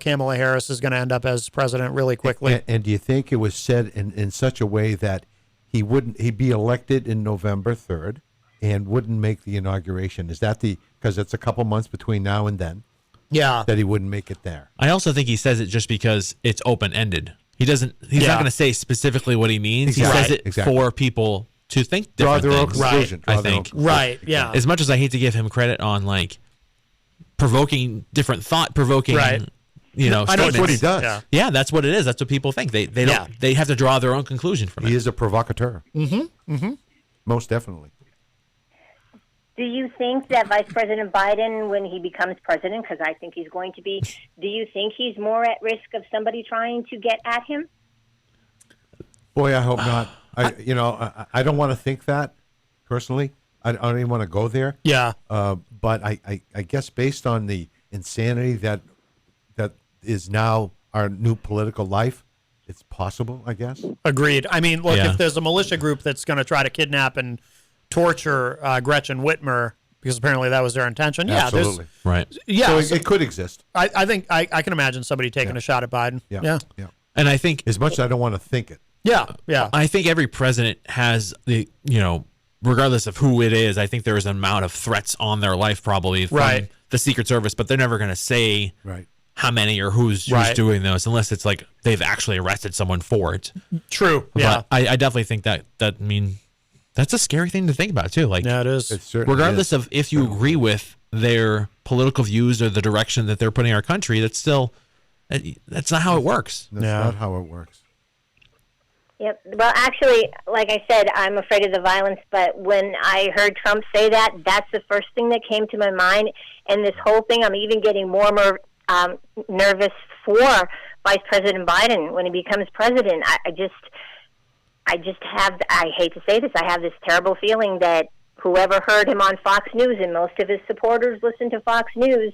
Speaker 3: Kamala Harris is going to end up as president really quickly.
Speaker 2: And do you think it was said in such a way that he'd be elected in November 3rd and wouldn't make the inauguration? Is that because it's a couple months between now and then,
Speaker 3: Yeah.
Speaker 2: that he wouldn't make it there?
Speaker 1: I also think he says it just because it's open-ended. He's not going to say specifically what he means.
Speaker 2: Exactly.
Speaker 1: He says it
Speaker 2: Exactly.
Speaker 1: for people to think
Speaker 2: Draw
Speaker 1: different
Speaker 2: their own
Speaker 1: things.
Speaker 2: conclusion.
Speaker 1: I
Speaker 2: Draw their own
Speaker 1: think.
Speaker 2: conclusion.
Speaker 3: Right. Yeah.
Speaker 1: As much as I hate to give him credit on provoking different thought-provoking,
Speaker 3: Right.
Speaker 2: I know
Speaker 1: statements.
Speaker 2: that's what he does.
Speaker 3: Yeah.
Speaker 1: Yeah, that's what it is. That's what people think. They don't.
Speaker 3: Yeah.
Speaker 1: They have to draw their own conclusion from
Speaker 2: He
Speaker 1: it.
Speaker 2: is a provocateur. Most definitely.
Speaker 5: Do you think that Vice President Biden, when he becomes president, because I think he's going to be, do you think he's more at risk of somebody trying to get at him?
Speaker 2: Boy, I hope not. I don't want to think that personally. I don't even want to go there.
Speaker 3: Yeah.
Speaker 2: But I guess based on the insanity that is now our new political life, it's possible, I guess.
Speaker 3: Agreed. I mean, look,
Speaker 1: Yeah.
Speaker 3: if there's a militia group that's going to try to kidnap and torture Gretchen Whitmer, because apparently that was their intention. Yeah,
Speaker 2: Absolutely.
Speaker 1: Right.
Speaker 3: Yeah,
Speaker 2: So it could exist.
Speaker 3: I think I can imagine somebody taking a shot at Biden.
Speaker 2: Yeah.
Speaker 1: And I think
Speaker 2: As much as I don't want to think it.
Speaker 3: Yeah.
Speaker 1: I think every president has regardless of who it is, I think there is an amount of threats on their life probably from
Speaker 3: Right.
Speaker 1: the Secret Service, but they're never going to say
Speaker 2: Right.
Speaker 1: how many or who's
Speaker 3: Right.
Speaker 1: doing those unless it's like they've actually arrested someone for it.
Speaker 3: True. Yeah.
Speaker 1: But I definitely think that's a scary thing to think about too. Like
Speaker 3: Yeah, it is.
Speaker 2: It certainly
Speaker 1: regardless
Speaker 2: is.
Speaker 1: of if you agree with their political views or the direction that they're putting our country, that's not how it works.
Speaker 2: That's
Speaker 3: Yeah.
Speaker 2: not how it works.
Speaker 5: Yep. Well, actually, like I said, I'm afraid of the violence, but when I heard Trump say that, that's the first thing that came to my mind. And this whole thing, I'm even getting more and more nervous for Vice President Biden when he becomes president. I hate to say this, I have this terrible feeling that whoever heard him on Fox News, and most of his supporters listen to Fox News,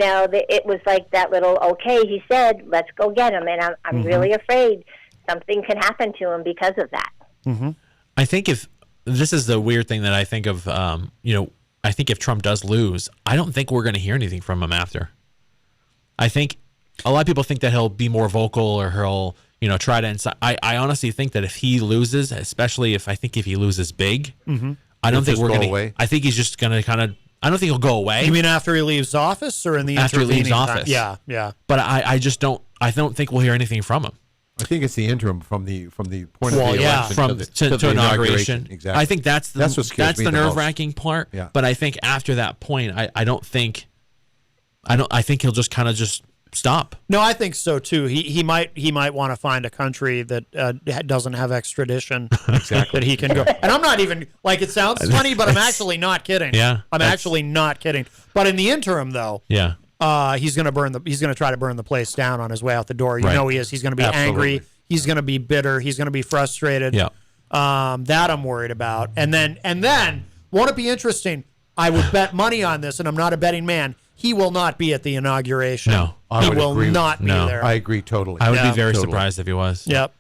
Speaker 5: it was like that little, okay, he said, let's go get him. And I'm really afraid something could happen to him because of that.
Speaker 3: Mm-hmm.
Speaker 1: I think if this is the weird thing that I think of, I think if Trump does lose, I don't think we're going to hear anything from him after. I think a lot of people think that he'll be more vocal or he'll, try to incite. I honestly think that if he loses, especially if he loses big, I don't think we're going to. I think he's just going to kind of. I don't think he'll go away.
Speaker 3: You mean after he leaves office or in the
Speaker 1: after he leaves
Speaker 3: intervening
Speaker 1: office?
Speaker 3: time? Yeah.
Speaker 1: But I just don't. I don't think we'll hear anything from him.
Speaker 2: I think it's the interim from the point of the election
Speaker 1: to inauguration.
Speaker 2: Exactly.
Speaker 1: I think that's the nerve-wracking part.
Speaker 2: Yeah.
Speaker 1: But I think after that point, I think he'll just kind of just stop.
Speaker 3: No, I think so too. He might want to find a country that doesn't have extradition.
Speaker 2: Exactly.
Speaker 3: That he can go. And I'm not even it sounds funny, but I'm actually not kidding.
Speaker 1: Yeah.
Speaker 3: I'm actually not kidding. But in the interim, though.
Speaker 1: Yeah.
Speaker 3: He's going to try to burn the place down on his way out the door. You
Speaker 1: Right.
Speaker 3: know he is. He's going to be angry. He's going to be bitter. He's going to be frustrated.
Speaker 1: Yeah.
Speaker 3: That I'm worried about. And then won't it be interesting? I would bet money on this, and I'm not a betting man. He will not be at the inauguration.
Speaker 1: No.
Speaker 3: He will not be there.
Speaker 2: I agree totally.
Speaker 1: I would be very
Speaker 2: totally.
Speaker 1: surprised if he was.
Speaker 3: Yep.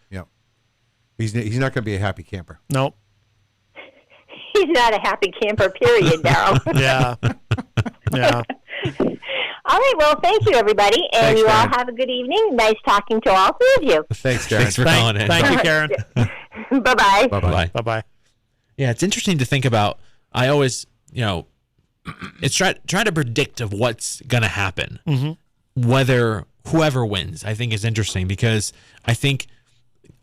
Speaker 2: He's not going to be a happy camper.
Speaker 3: Nope.
Speaker 5: He's not a happy camper, period, Daryl.
Speaker 3: Yeah. Yeah.
Speaker 5: All right, well, thank you, everybody, and
Speaker 2: Thanks,
Speaker 5: you
Speaker 2: Karen.
Speaker 5: all have a good evening. Nice talking to all three of you.
Speaker 2: Thanks, Karen.
Speaker 1: Thanks for calling in.
Speaker 3: Thank you, Karen.
Speaker 5: Bye-bye.
Speaker 1: Bye-bye.
Speaker 3: Bye-bye.
Speaker 1: Yeah, it's interesting to think about. I always, it's try to predict of what's going to happen. Whether whoever wins, I think is interesting because I think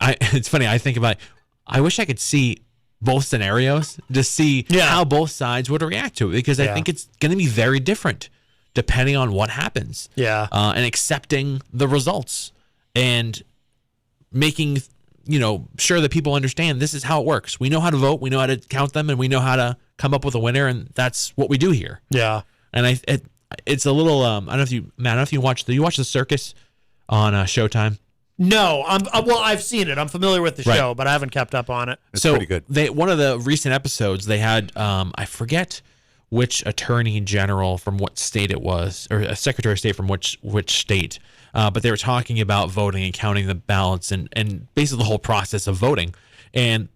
Speaker 1: it's funny. I think about. I wish I could see both scenarios to see how both sides would react to it because I think it's going to be very different depending on what happens.
Speaker 3: Yeah.
Speaker 1: And accepting the results and making sure that people understand this is how it works. We know how to vote, we know how to count them, and we know how to come up with a winner, and that's what we do here.
Speaker 3: Yeah.
Speaker 1: And it's a little I don't know if you watch the Circus on Showtime.
Speaker 3: No, I've seen it. I'm familiar with the show, but I haven't kept up on it.
Speaker 2: It's pretty good.
Speaker 1: One of the recent episodes they had I forget which attorney general from what state it was, or a secretary of state from which state, but they were talking about voting and counting the ballots and basically the whole process of voting. And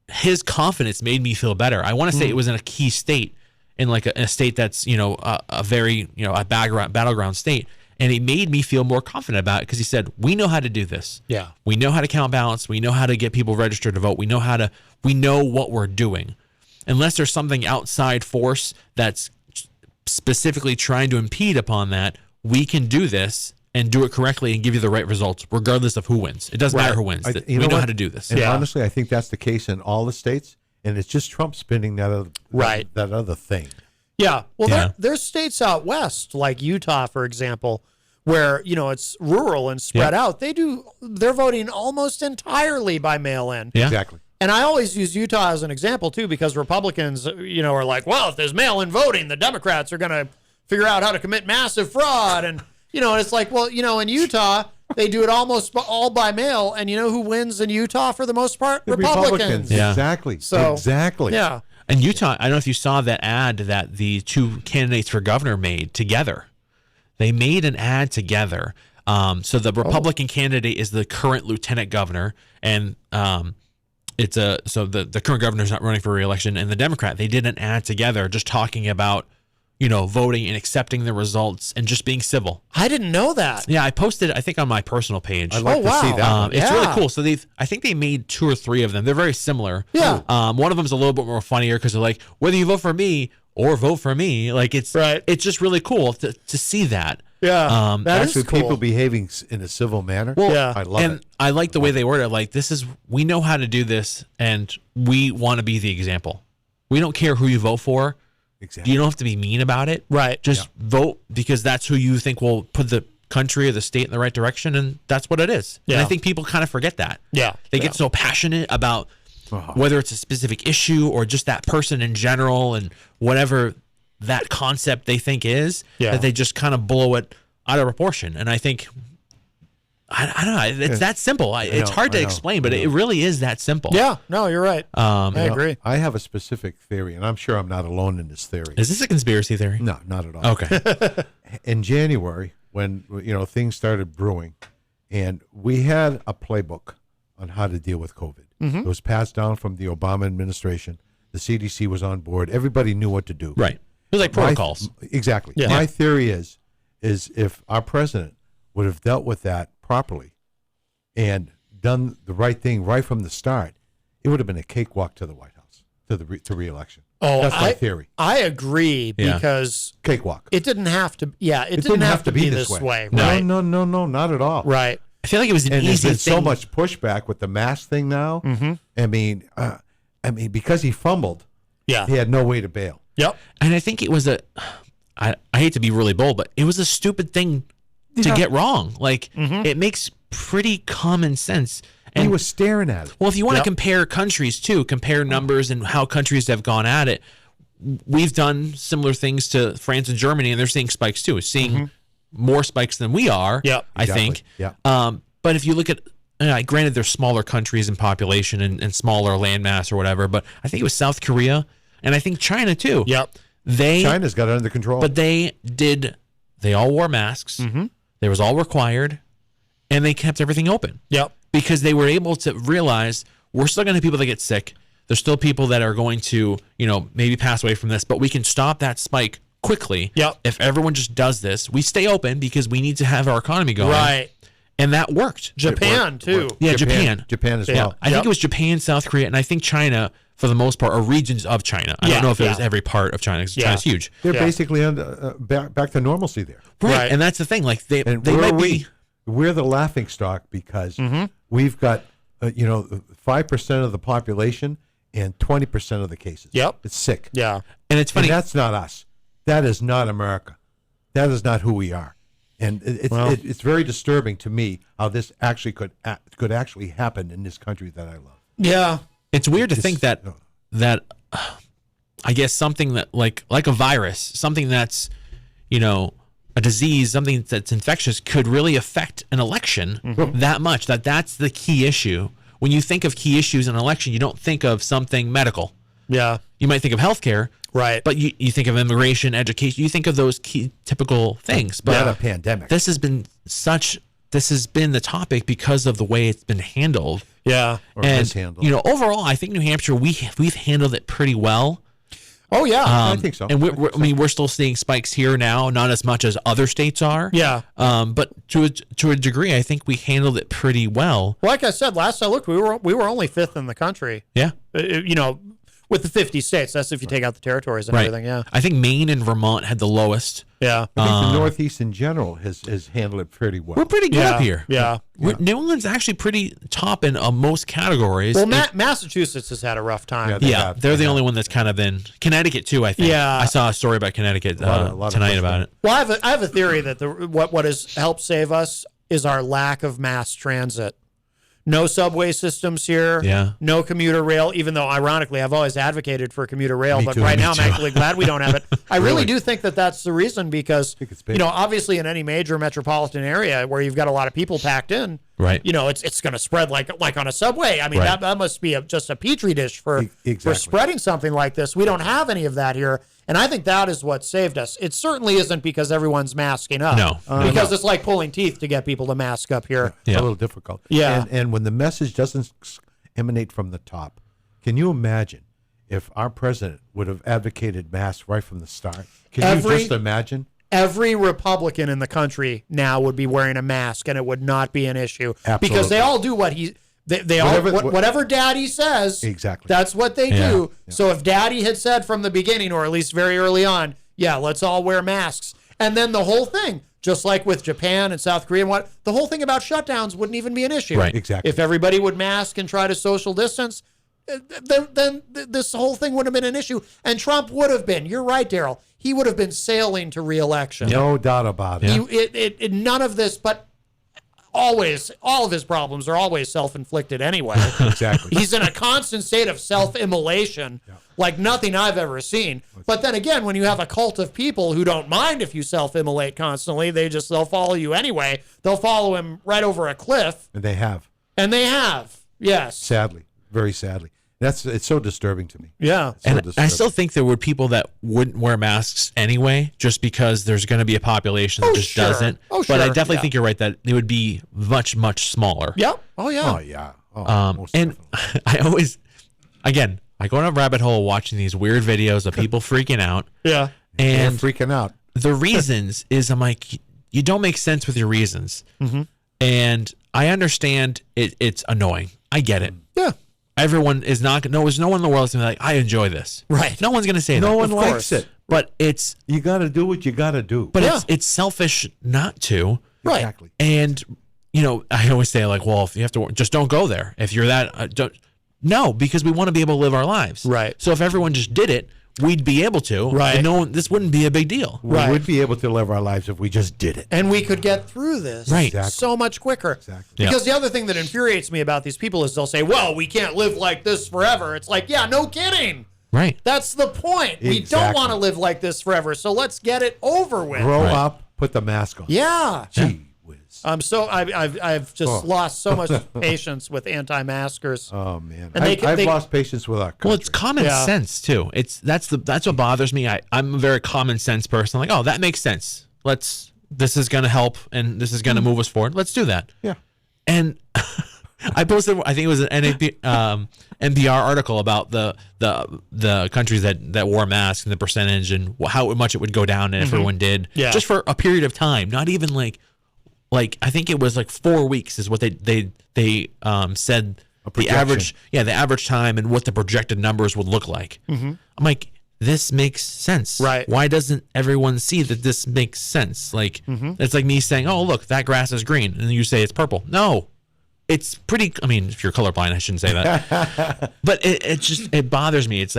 Speaker 1: his confidence made me feel better. I want to say it was in a key state, in like a state that's a very a battleground state, and it made me feel more confident about it because he said we know how to do this.
Speaker 3: Yeah,
Speaker 1: we know how to count ballots. We know how to get people registered to vote. We know what we're doing. Unless there's something outside force that's specifically trying to impede upon that, we can do this and do it correctly and give you the right results, regardless of who wins. It doesn't matter who wins. We know how to do this.
Speaker 2: And honestly, I think that's the case in all the states, and it's just Trump spinning that other thing.
Speaker 3: Yeah. Well, there's states out west, like Utah, for example, where it's rural and spread out. They're voting almost entirely by mail-in.
Speaker 1: Yeah.
Speaker 2: Exactly.
Speaker 3: And I always use Utah as an example, too, because Republicans, are like, well, if there's mail-in voting, the Democrats are going to figure out how to commit massive fraud. And, it's like, well, in Utah, they do it almost all by mail. And you know who wins in Utah for the most part?
Speaker 2: The
Speaker 3: Republicans.
Speaker 1: Yeah.
Speaker 2: Exactly.
Speaker 3: So,
Speaker 2: exactly.
Speaker 3: Yeah.
Speaker 1: And Utah, I don't know if you saw that ad that the two candidates for governor made together. They made an ad together. So the Republican candidate is the current lieutenant governor, and the current governor's not running for re-election, and the Democrat, they did an ad together just talking about, voting and accepting the results and just being civil.
Speaker 3: I didn't know that.
Speaker 1: Yeah, I posted, I think, on my personal page.
Speaker 2: I'd like to see that one.
Speaker 1: It's really cool. So I think they made 2 or 3 of them. They're very similar.
Speaker 3: Yeah.
Speaker 1: One of them is a little bit more funnier because they're like, whether you vote for me or vote for me, like it's just really cool to see that.
Speaker 3: Yeah,
Speaker 2: Actually,
Speaker 3: is cool.
Speaker 2: people behaving in a civil manner.
Speaker 1: Well,
Speaker 3: yeah.
Speaker 2: I love
Speaker 1: and
Speaker 2: it.
Speaker 1: I like the way they word it. Like, we know how to do this, and we want to be the example. We don't care who you vote for.
Speaker 2: Exactly.
Speaker 1: You don't have to be mean about it.
Speaker 3: Right.
Speaker 1: Just vote because that's who you think will put the country or the state in the right direction, and that's what it is.
Speaker 3: Yeah.
Speaker 1: And I think people kind of forget that.
Speaker 3: Yeah.
Speaker 1: They get so passionate about whether it's a specific issue or just that person in general and whatever that concept they think is, that they just kind of blow it out of proportion. And I think I don't know. It's that simple. It's
Speaker 2: know,
Speaker 1: hard to
Speaker 2: I know,
Speaker 1: explain,
Speaker 2: I
Speaker 1: but it
Speaker 2: know.
Speaker 1: really is that simple.
Speaker 3: Yeah, no, you're right. I agree.
Speaker 2: I have a specific theory, and I'm sure I'm not alone in this theory.
Speaker 1: Is this a conspiracy theory?
Speaker 2: No, not at all.
Speaker 1: Okay.
Speaker 2: In January, when things started brewing, and we had a playbook on how to deal with COVID. It was passed down from the Obama administration. The CDC was on board. Everybody knew what to do.
Speaker 1: Right. It was like protocols.
Speaker 2: Exactly.
Speaker 3: Yeah.
Speaker 2: My theory is if our president would have dealt with that properly and done the right thing right from the start, it would have been a cakewalk to the White House, to re-election.
Speaker 3: Oh,
Speaker 2: That's my theory.
Speaker 3: I agree
Speaker 1: Yeah.
Speaker 3: because
Speaker 2: Cakewalk.
Speaker 3: it didn't have to. Yeah, it didn't have to be this way.
Speaker 1: No.
Speaker 3: Right.
Speaker 2: No, not at all.
Speaker 3: Right.
Speaker 1: I feel like it was an
Speaker 2: And there's
Speaker 1: easy
Speaker 2: been
Speaker 1: thing.
Speaker 2: so much pushback with the mask thing now.
Speaker 3: Mm-hmm.
Speaker 2: I mean, because he fumbled,
Speaker 3: Yeah.
Speaker 2: he had no way to bail.
Speaker 3: Yep.
Speaker 1: And I think it was I hate to be really bold, but it was a stupid thing to get wrong. Like, it makes pretty common sense.
Speaker 2: And
Speaker 1: And
Speaker 2: he was staring at it.
Speaker 1: well, if you want
Speaker 3: Yep.
Speaker 1: to compare countries too, compare numbers and how countries have gone at it, we've done similar things to France and Germany, and they're seeing spikes too. Seeing more spikes than we are,
Speaker 3: Yep.
Speaker 1: I
Speaker 2: Exactly.
Speaker 1: think.
Speaker 2: Yeah.
Speaker 1: But if you look at, granted, they're smaller countries in population and smaller landmass or whatever, but I think it was South Korea, and I think China too.
Speaker 3: Yep.
Speaker 2: China's got it under control.
Speaker 1: But they all wore masks. They was all required, and they kept everything open
Speaker 3: Yep.
Speaker 1: because they were able to realize we're still going to have people that get sick. There's still people that are going to, maybe pass away from this, but we can stop that spike quickly.
Speaker 3: Yep.
Speaker 1: If everyone just does this, we stay open because we need to have our economy going.
Speaker 3: Right.
Speaker 1: And that worked.
Speaker 3: Japan too.
Speaker 1: Yeah, Japan.
Speaker 2: Japan as
Speaker 1: Yeah,
Speaker 2: well.
Speaker 1: I think it was Japan, South Korea, and I think China, for the most part, are regions of China. I
Speaker 3: Yeah,
Speaker 1: don't know if it was
Speaker 3: yeah.
Speaker 1: every part of China because
Speaker 3: Yeah.
Speaker 1: China's huge.
Speaker 2: They're
Speaker 3: Yeah.
Speaker 2: basically back to normalcy there.
Speaker 3: Right.
Speaker 1: And that's the thing. Like they
Speaker 2: And
Speaker 1: they
Speaker 2: where
Speaker 1: might
Speaker 2: are
Speaker 1: be.
Speaker 2: we're the laughing stock because we've got 5% of the population and 20% of the cases.
Speaker 3: Yep.
Speaker 2: It's sick.
Speaker 3: Yeah.
Speaker 1: And it's funny.
Speaker 2: And that's not us. That is not America. That is not who we are. And it's very disturbing to me how this actually could actually happen in this country that I love.
Speaker 3: Yeah.
Speaker 1: It's weird to think that I guess something that like a virus, something that's a disease, something that's infectious could really affect an election that much. That's the key issue. When you think of key issues in an election, you don't think of something medical.
Speaker 3: Yeah.
Speaker 1: You might think of healthcare,
Speaker 3: Right.
Speaker 1: but you think of immigration, education. You think of those key typical things. But
Speaker 2: Not a pandemic.
Speaker 1: this has been the topic because of the way it's been handled.
Speaker 3: Yeah.
Speaker 2: Or
Speaker 1: And
Speaker 2: mishandled.
Speaker 1: overall, I think New Hampshire we've handled it pretty well.
Speaker 3: Oh yeah.
Speaker 2: I think so.
Speaker 1: And we're still seeing spikes here now, not as much as other states are.
Speaker 3: Yeah.
Speaker 1: But to a degree, I think we handled it pretty well.
Speaker 3: Like I said, last I looked, we were only 5th in the country.
Speaker 1: Yeah.
Speaker 3: With the 50 states. That's if you take out the territories and
Speaker 1: Right.
Speaker 3: everything. Yeah.
Speaker 1: I think Maine and Vermont had the lowest.
Speaker 3: Yeah.
Speaker 2: I think the Northeast in general has handled it pretty well.
Speaker 1: We're pretty good
Speaker 3: Yeah.
Speaker 1: up here.
Speaker 3: Yeah.
Speaker 1: New England's actually pretty top in most categories.
Speaker 3: Well, Massachusetts has had a rough time.
Speaker 2: Yeah,
Speaker 1: Yeah, they're the only one that's kind of been Connecticut too. I think.
Speaker 3: Yeah.
Speaker 1: I saw a story about Connecticut
Speaker 2: a lot of
Speaker 1: tonight
Speaker 2: pushback.
Speaker 1: about it.
Speaker 3: Well, I have a theory that what has helped save us is our lack of mass transit. No subway systems here.
Speaker 1: Yeah.
Speaker 3: No commuter rail, even though, ironically, I've always advocated for commuter rail,
Speaker 2: Me
Speaker 3: but
Speaker 2: too,
Speaker 3: right
Speaker 2: me
Speaker 3: now
Speaker 2: too.
Speaker 3: I'm actually glad we don't have it. I really
Speaker 2: Really?
Speaker 3: do think that that's the reason because,
Speaker 2: think it's big.
Speaker 3: obviously in any major metropolitan area where you've got a lot of people packed in,
Speaker 1: Right.
Speaker 3: it's going to spread like on a subway. I mean,
Speaker 1: Right.
Speaker 3: that must be just a petri dish for
Speaker 2: Exactly.
Speaker 3: spreading something like this. We don't have any of that here. And I think that is what saved us. It certainly isn't because everyone's masking up.
Speaker 1: No.
Speaker 3: Because it's like pulling teeth to get people to mask up here.
Speaker 1: Yeah.
Speaker 2: A little difficult.
Speaker 3: Yeah.
Speaker 2: And when the message doesn't emanate from the top, can you imagine if our president would have advocated masks right from the start? Can you just imagine?
Speaker 3: Every Republican in the country now would be wearing a mask, and it would not be an issue
Speaker 2: Absolutely.
Speaker 3: because they all do what whatever Daddy says.
Speaker 2: Exactly.
Speaker 3: That's what they
Speaker 1: Yeah.
Speaker 3: do. So if Daddy had said from the beginning, or at least very early on, yeah, let's all wear masks, and then the whole thing, just like with Japan and South Korea, and the whole thing about shutdowns wouldn't even be an issue.
Speaker 1: Right.
Speaker 2: Exactly.
Speaker 3: If everybody would mask and try to social distance, then this whole thing wouldn't have been an issue, and Trump would have been. You're right, Daryl. He would have been sailing to re-election.
Speaker 2: No doubt about it.
Speaker 3: None of this, but all of his problems are always self-inflicted anyway.
Speaker 2: Exactly.
Speaker 3: He's in a constant state of self-immolation, like nothing I've ever seen. But then again, when you have a cult of people who don't mind if you self-immolate constantly, they'll follow you anyway. They'll follow him right over a cliff.
Speaker 2: And they have.
Speaker 3: Yes.
Speaker 2: Sadly, very sadly. It's so disturbing to me.
Speaker 3: Yeah.
Speaker 2: So
Speaker 1: And I
Speaker 2: disturbing.
Speaker 1: still think there were people that wouldn't wear masks anyway, just because there's going to be a population that just
Speaker 3: sure.
Speaker 1: doesn't.
Speaker 3: Oh,
Speaker 1: But I
Speaker 3: sure.
Speaker 1: definitely
Speaker 3: Yeah.
Speaker 1: think you're right that it would be much, much smaller.
Speaker 3: Yep. Oh, yeah.
Speaker 2: Oh, yeah. Oh, most
Speaker 1: And
Speaker 2: definitely.
Speaker 1: I always, again, I go in a rabbit hole watching these weird videos of people freaking out.
Speaker 3: Yeah.
Speaker 2: They're
Speaker 1: And
Speaker 2: freaking out.
Speaker 1: the reasons is I'm like, you don't make sense with your reasons. And I understand it's annoying. I get it.
Speaker 3: Yeah.
Speaker 1: Everyone is not, there's no one in the world that's going to be like, I enjoy this.
Speaker 3: Right.
Speaker 1: No one's going to say that.
Speaker 2: No one
Speaker 3: Of
Speaker 2: likes
Speaker 3: course.
Speaker 2: it.
Speaker 1: But it's,
Speaker 2: You got to do what you got to do.
Speaker 1: but
Speaker 3: Yeah.
Speaker 1: it's selfish not to.
Speaker 3: Right.
Speaker 2: Exactly.
Speaker 1: And, I always say, like, well, if you have to, just don't go there. If you're that, don't. No, because we want to be able to live our lives.
Speaker 3: Right.
Speaker 1: So if everyone just did it, we'd be able to.
Speaker 3: Right.
Speaker 1: And this wouldn't be a big deal.
Speaker 3: Right.
Speaker 2: We would be able to live our lives if we just did it.
Speaker 3: And we could get through this
Speaker 1: Right.
Speaker 2: Exactly.
Speaker 3: so much quicker.
Speaker 2: Exactly.
Speaker 3: Because the other thing that infuriates me about these people is they'll say, well, we can't live like this forever. It's like, yeah, no kidding.
Speaker 1: Right.
Speaker 3: That's the point. We don't
Speaker 2: Exactly.
Speaker 3: want to live like this forever. So let's get it over with.
Speaker 2: Grow
Speaker 1: Right.
Speaker 2: up, put the mask on.
Speaker 3: Yeah.
Speaker 2: Gee whiz.
Speaker 3: I've just lost so much patience with anti-maskers.
Speaker 2: Oh, man.
Speaker 3: And
Speaker 2: I've lost patience with our country.
Speaker 1: Well, it's common
Speaker 3: Yeah.
Speaker 1: sense too. That's what bothers me. I'm a very common sense person. Like, oh, that makes sense. This is going to help, and this is going to move us forward. Let's do that.
Speaker 2: Yeah.
Speaker 1: And I posted, I think it was an NPR article about the countries that wore masks and the percentage and how much it would go down and if everyone did.
Speaker 3: Yeah.
Speaker 1: Just for a period of time, not even like I think it was like 4 weeks is what they said the
Speaker 2: projection.
Speaker 1: average time and what the projected numbers would look like. I'm like, this makes sense.
Speaker 3: Right.
Speaker 1: Why doesn't everyone see that this makes sense? Like, it's like me saying, oh, look, that grass is green. And you say it's purple. No, it's pretty. I mean, if you're colorblind, I shouldn't say that. But it bothers me. It's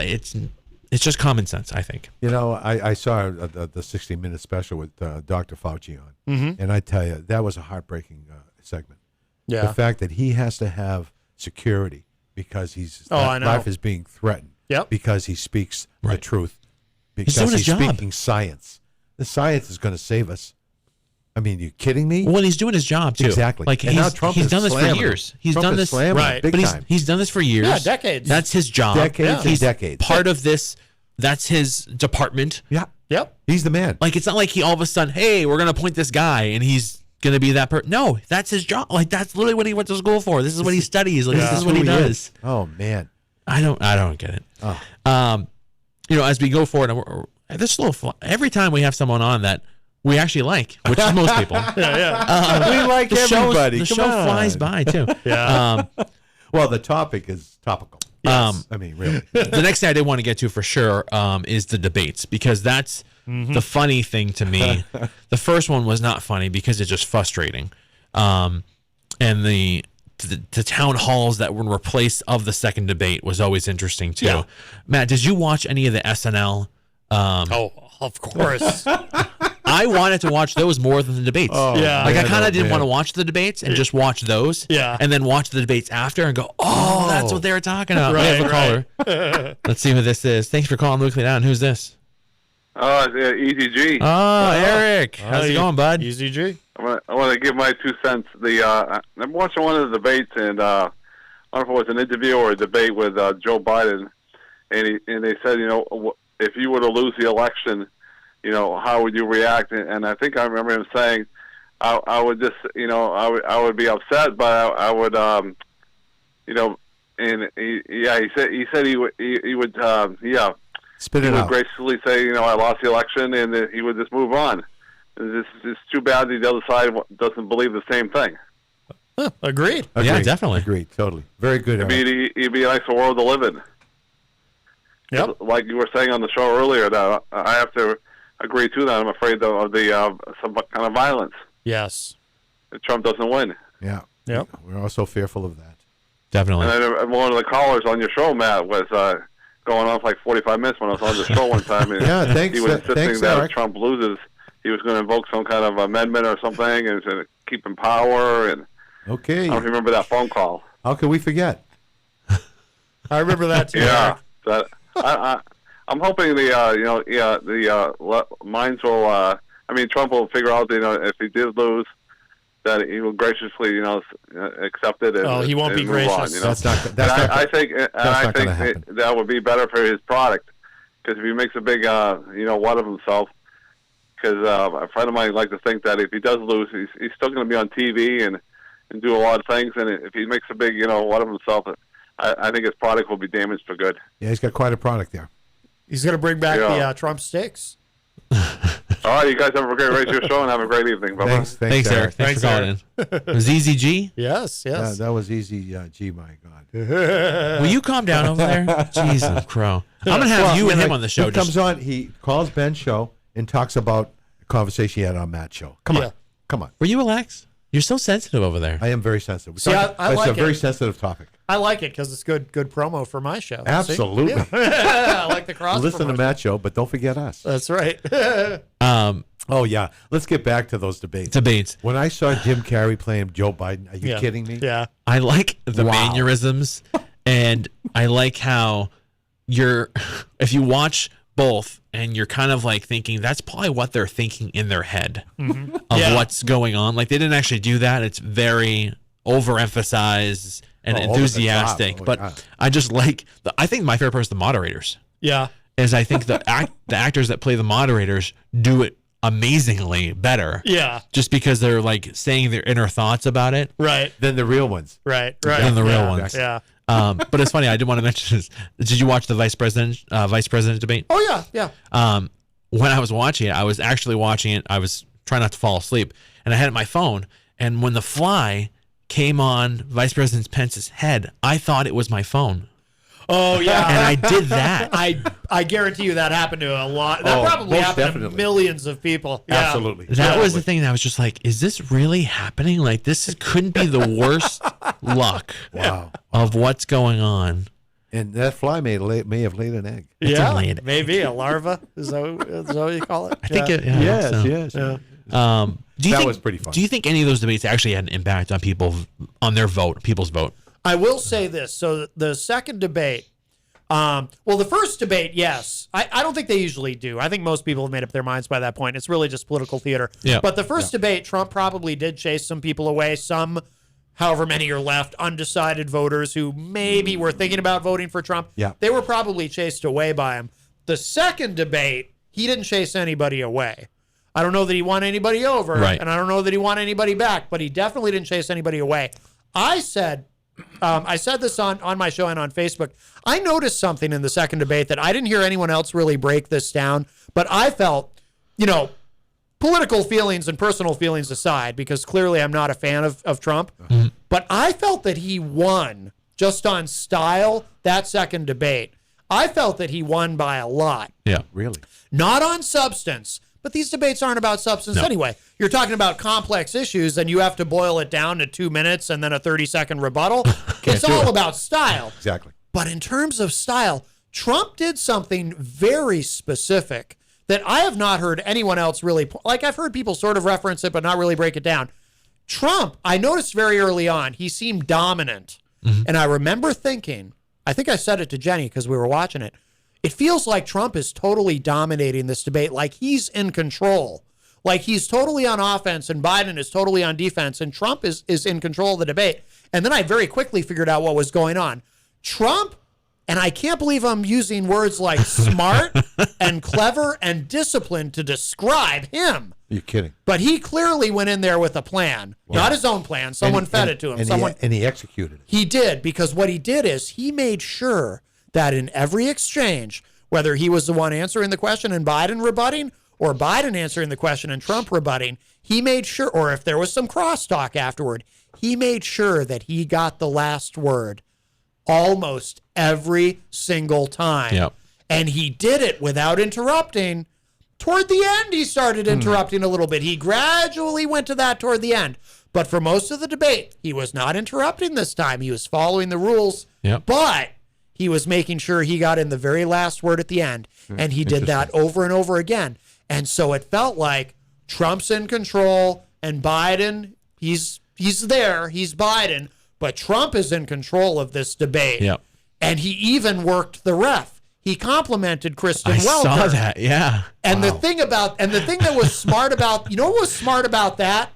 Speaker 1: just common sense, I think.
Speaker 2: I saw the 60 Minutes special with Dr. Fauci on. And I tell you, that was a heartbreaking segment.
Speaker 3: Yeah.
Speaker 2: The fact that he has to have security because his
Speaker 3: I know.
Speaker 2: life is being threatened.
Speaker 3: Yep.
Speaker 2: Because he speaks the
Speaker 1: Right.
Speaker 2: truth. Because
Speaker 1: doing his job.
Speaker 2: speaking science. The science is going to save us. I mean, you kidding me?
Speaker 1: Well, he's doing his job too.
Speaker 2: Exactly.
Speaker 1: Like
Speaker 2: And now
Speaker 1: he's
Speaker 2: Trump
Speaker 1: he's
Speaker 2: is
Speaker 1: done this for
Speaker 2: slamming
Speaker 1: years.
Speaker 2: him.
Speaker 1: He's
Speaker 2: Trump
Speaker 1: done
Speaker 2: is
Speaker 1: this
Speaker 2: slamming him
Speaker 3: Right.
Speaker 2: big
Speaker 1: but
Speaker 2: time.
Speaker 1: he's done this for years.
Speaker 3: Yeah, decades.
Speaker 1: That's his job.
Speaker 2: Decades and
Speaker 1: He's
Speaker 2: decades.
Speaker 1: part of this. That's his department.
Speaker 2: Yeah.
Speaker 3: Yep.
Speaker 2: He's the man.
Speaker 1: Like, it's not like he all of a sudden, hey, we're gonna appoint this guy and he's gonna be that person. No, that's his job. Like, that's literally what he went to school for. This is what he studies. Like, this is what he
Speaker 2: Who
Speaker 1: does.
Speaker 2: is. Oh, man.
Speaker 1: I don't get it.
Speaker 2: Oh.
Speaker 1: As we go forward, this little every time we have someone on that we actually like, which is most people.
Speaker 2: We like
Speaker 1: The
Speaker 2: everybody.
Speaker 1: the
Speaker 2: Come
Speaker 1: show
Speaker 2: on.
Speaker 1: flies by too.
Speaker 2: Well, the topic is topical.
Speaker 1: Yes.
Speaker 2: I mean, really.
Speaker 1: The next thing I did want to get to for sure is the debates, because that's the funny thing to me. The first one was not funny because it's just frustrating, and the town halls that were replaced of the second debate was always interesting too.
Speaker 3: Yeah.
Speaker 1: Matt, did you watch any of the SNL?
Speaker 3: Oh, of course.
Speaker 1: I wanted to watch those more than the debates.
Speaker 3: Yeah.
Speaker 1: Like, I
Speaker 2: man,
Speaker 1: kind
Speaker 2: oh,
Speaker 1: of didn't
Speaker 2: man.
Speaker 1: want to watch the debates and just watch those.
Speaker 3: Yeah.
Speaker 1: And then watch the debates after and go, oh, that's what they were talking about. We have a
Speaker 3: Right,
Speaker 1: caller. Let's see who this is. Thanks for calling Weekly Down. Who's this?
Speaker 4: Oh, it's Easy G.
Speaker 1: Oh, Eric. How's it going, bud?
Speaker 3: Easy G.
Speaker 4: I want to give my 2 cents. I'm watching one of the debates, and I don't know if it was an interview or a debate with Joe Biden, and they said, if you were to lose the election, how would you react? And I think I remember him saying, I would just, I would be upset, but I would, and he said he would,
Speaker 2: Spit
Speaker 4: he
Speaker 2: it
Speaker 4: would
Speaker 2: out.
Speaker 4: graciously say, I lost the election, and that he would just move on. It's too bad the other side doesn't believe the same thing.
Speaker 3: Huh, agreed.
Speaker 1: Yeah,
Speaker 2: Agreed.
Speaker 1: definitely.
Speaker 2: Agreed. Totally. Very good. Eric.
Speaker 4: It'd be a nicer world to live in.
Speaker 3: Yep.
Speaker 4: Like you were saying on the show earlier, that I have to agree to that. I'm afraid of the some kind of violence
Speaker 3: Yes.
Speaker 4: if Trump doesn't win.
Speaker 2: Yeah.
Speaker 3: Yep.
Speaker 2: We're also fearful of that.
Speaker 1: Definitely.
Speaker 4: And one of the callers on your show, Matt, was going on for like 45 minutes when I was on the show one time. And
Speaker 2: Yeah, thanks,
Speaker 4: he was insisting
Speaker 2: thanks,
Speaker 4: that
Speaker 2: Eric.
Speaker 4: if Trump loses, he was going to invoke some kind of amendment or something, and
Speaker 6: keeping power, and
Speaker 2: Okay.
Speaker 6: I don't remember that phone call.
Speaker 2: How can we forget?
Speaker 3: I remember that too.
Speaker 6: Yeah, that I'm hoping the minds will. I mean, Trump will figure out, if he did lose, that he will graciously, accept it. And,
Speaker 3: he won't be
Speaker 6: and move on,
Speaker 3: gracious.
Speaker 2: That's not. That's
Speaker 6: And
Speaker 2: not.
Speaker 6: I think
Speaker 2: not gonna happen.
Speaker 6: that would be better for his product, because if he makes a big, what of himself. Because a friend of mine like to think that if he does lose, he's still going to be on TV and do a lot of things. And if he makes a big, what of himself, I think his product will be damaged for good.
Speaker 2: Yeah, he's got quite a product there.
Speaker 3: He's going to bring back
Speaker 6: Yeah.
Speaker 3: the Trump sticks.
Speaker 6: All right, you guys have a great radio show and have a great evening. Bye-bye.
Speaker 2: Thanks,
Speaker 1: Eric. Thanks for calling in. ZZG,
Speaker 3: Yes,
Speaker 2: Yeah,
Speaker 3: yes.
Speaker 2: that was easy. G, my God.
Speaker 1: will you calm down over there? Jesus, Crow. I'm gonna have you and him on the show.
Speaker 2: He comes on. He calls Ben's show and talks about a conversation he had on Matt's show. Come
Speaker 3: Yeah.
Speaker 2: on, come on.
Speaker 1: Will you relax? You're so sensitive over there.
Speaker 2: I am very sensitive.
Speaker 3: See, I
Speaker 2: it's
Speaker 3: like
Speaker 2: a very
Speaker 3: it.
Speaker 2: sensitive topic.
Speaker 3: I like it because it's good promo for my show. See?
Speaker 2: Absolutely.
Speaker 3: I like the cross
Speaker 2: Listen to
Speaker 3: promotion.
Speaker 2: Matt's show, but don't forget us.
Speaker 3: That's right.
Speaker 2: Oh yeah, let's get back to those debates.
Speaker 1: Debates.
Speaker 2: When I saw Jim Carrey playing Joe Biden, are you
Speaker 3: Yeah.
Speaker 2: kidding me?
Speaker 3: Yeah.
Speaker 1: I like the
Speaker 2: Wow.
Speaker 1: mannerisms, and I like how if you watch both and you're kind of like thinking that's probably what they're thinking in their head of
Speaker 3: Yeah.
Speaker 1: what's going on. Like they didn't actually do that. It's very overemphasized and
Speaker 2: over the
Speaker 1: enthusiastic.
Speaker 2: top. Oh,
Speaker 1: but
Speaker 2: yeah.
Speaker 1: I just like I think my favorite part is the moderators.
Speaker 3: Yeah.
Speaker 1: Is I think the actors that play the moderators do it amazingly better.
Speaker 3: Yeah.
Speaker 1: Just because they're like saying their inner thoughts about it.
Speaker 3: Right.
Speaker 2: Then the real ones.
Speaker 3: Right.
Speaker 1: Than the real
Speaker 3: Yeah.
Speaker 1: ones.
Speaker 3: Yeah.
Speaker 1: But it's funny. I did want to mention this. Did you watch the vice president debate?
Speaker 3: Oh yeah. Yeah.
Speaker 1: When I was watching it, I was actually watching it. I was trying not to fall asleep, and I had it on my phone. And when the fly came on Vice President Pence's head, I thought it was my phone,
Speaker 3: Oh yeah.
Speaker 1: and I did that.
Speaker 3: I guarantee you that happened to a lot. That
Speaker 2: Oh,
Speaker 3: probably
Speaker 2: most
Speaker 3: happened
Speaker 2: definitely.
Speaker 3: to millions of people. Yeah.
Speaker 2: Absolutely.
Speaker 1: That was the thing that I was just like, is this really happening? Like couldn't be the worst luck
Speaker 2: Wow.
Speaker 1: of what's going on.
Speaker 2: And that fly may have laid an egg.
Speaker 1: It's
Speaker 3: Yeah.
Speaker 1: definitely an-
Speaker 3: Maybe a larva. Is that what you call it?
Speaker 1: I think it. Yeah,
Speaker 2: Yes,
Speaker 1: so.
Speaker 2: yes.
Speaker 1: Do you
Speaker 2: That
Speaker 1: think,
Speaker 2: was pretty fun.
Speaker 1: Do you think any of those debates actually had an impact on people's vote?
Speaker 3: I will say this. So the second debate, the first debate, yes. I don't think they usually do. I think most people have made up their minds by that point. It's really just political theater.
Speaker 1: Yeah.
Speaker 3: But the first debate, Trump probably did chase some people away. Some, however many are left, undecided voters who maybe were thinking about voting for Trump.
Speaker 2: Yeah.
Speaker 3: They were probably chased away by him. The second debate, he didn't chase anybody away. I don't know that he won anybody over,
Speaker 1: Right.
Speaker 3: and I don't know that he won anybody back, but he definitely didn't chase anybody away. I said this on my show and on Facebook. I noticed something in the second debate that I didn't hear anyone else really break this down, but I felt, political feelings and personal feelings aside, because clearly I'm not a fan of Trump, but I felt that he won just on style that second debate. I felt that he won by a lot.
Speaker 1: Yeah.
Speaker 2: Really?
Speaker 3: Not on substance, but these debates aren't about substance anyway. You're talking about complex issues, and you have to boil it down to 2 minutes and then a 30-second rebuttal. It's all about style.
Speaker 2: Exactly.
Speaker 3: But in terms of style, Trump did something very specific that I have not heard anyone else really, I've heard people sort of reference it, but not really break it down. Trump, I noticed very early on, he seemed dominant. And I remember thinking, I think I said it to Jenny because we were watching it. It feels like Trump is totally dominating this debate, like he's in control. Like he's totally on offense and Biden is totally on defense and Trump is in control of the debate. And then I very quickly figured out what was going on. Trump, and I can't believe I'm using words like smart and clever and disciplined to describe him.
Speaker 2: You're kidding.
Speaker 3: But he clearly went in there with a plan, not his own plan. Someone fed it to him.
Speaker 2: And he executed it.
Speaker 3: He did, because what he did is he made sure that in every exchange, whether he was the one answering the question and Biden rebutting, or Biden answering the question and Trump rebutting, he made sure, or if there was some crosstalk afterward, he made sure that he got the last word almost every single time.
Speaker 1: Yep.
Speaker 3: And he did it without interrupting. Toward the end, he started interrupting a little bit. He gradually went to that toward the end. But for most of the debate, he was not interrupting this time. He was following the rules.
Speaker 1: Yep.
Speaker 3: But he was making sure he got in the very last word at the end. And he did that over and over again. And so it felt like Trump's in control and Biden, He's there. He's Biden, but Trump is in control of this debate.
Speaker 1: Yep.
Speaker 3: And he even worked the ref. He complimented Kristen
Speaker 1: I
Speaker 3: Welker.
Speaker 1: saw that. Yeah.
Speaker 3: And the thing that was smart about, you know what was smart about that?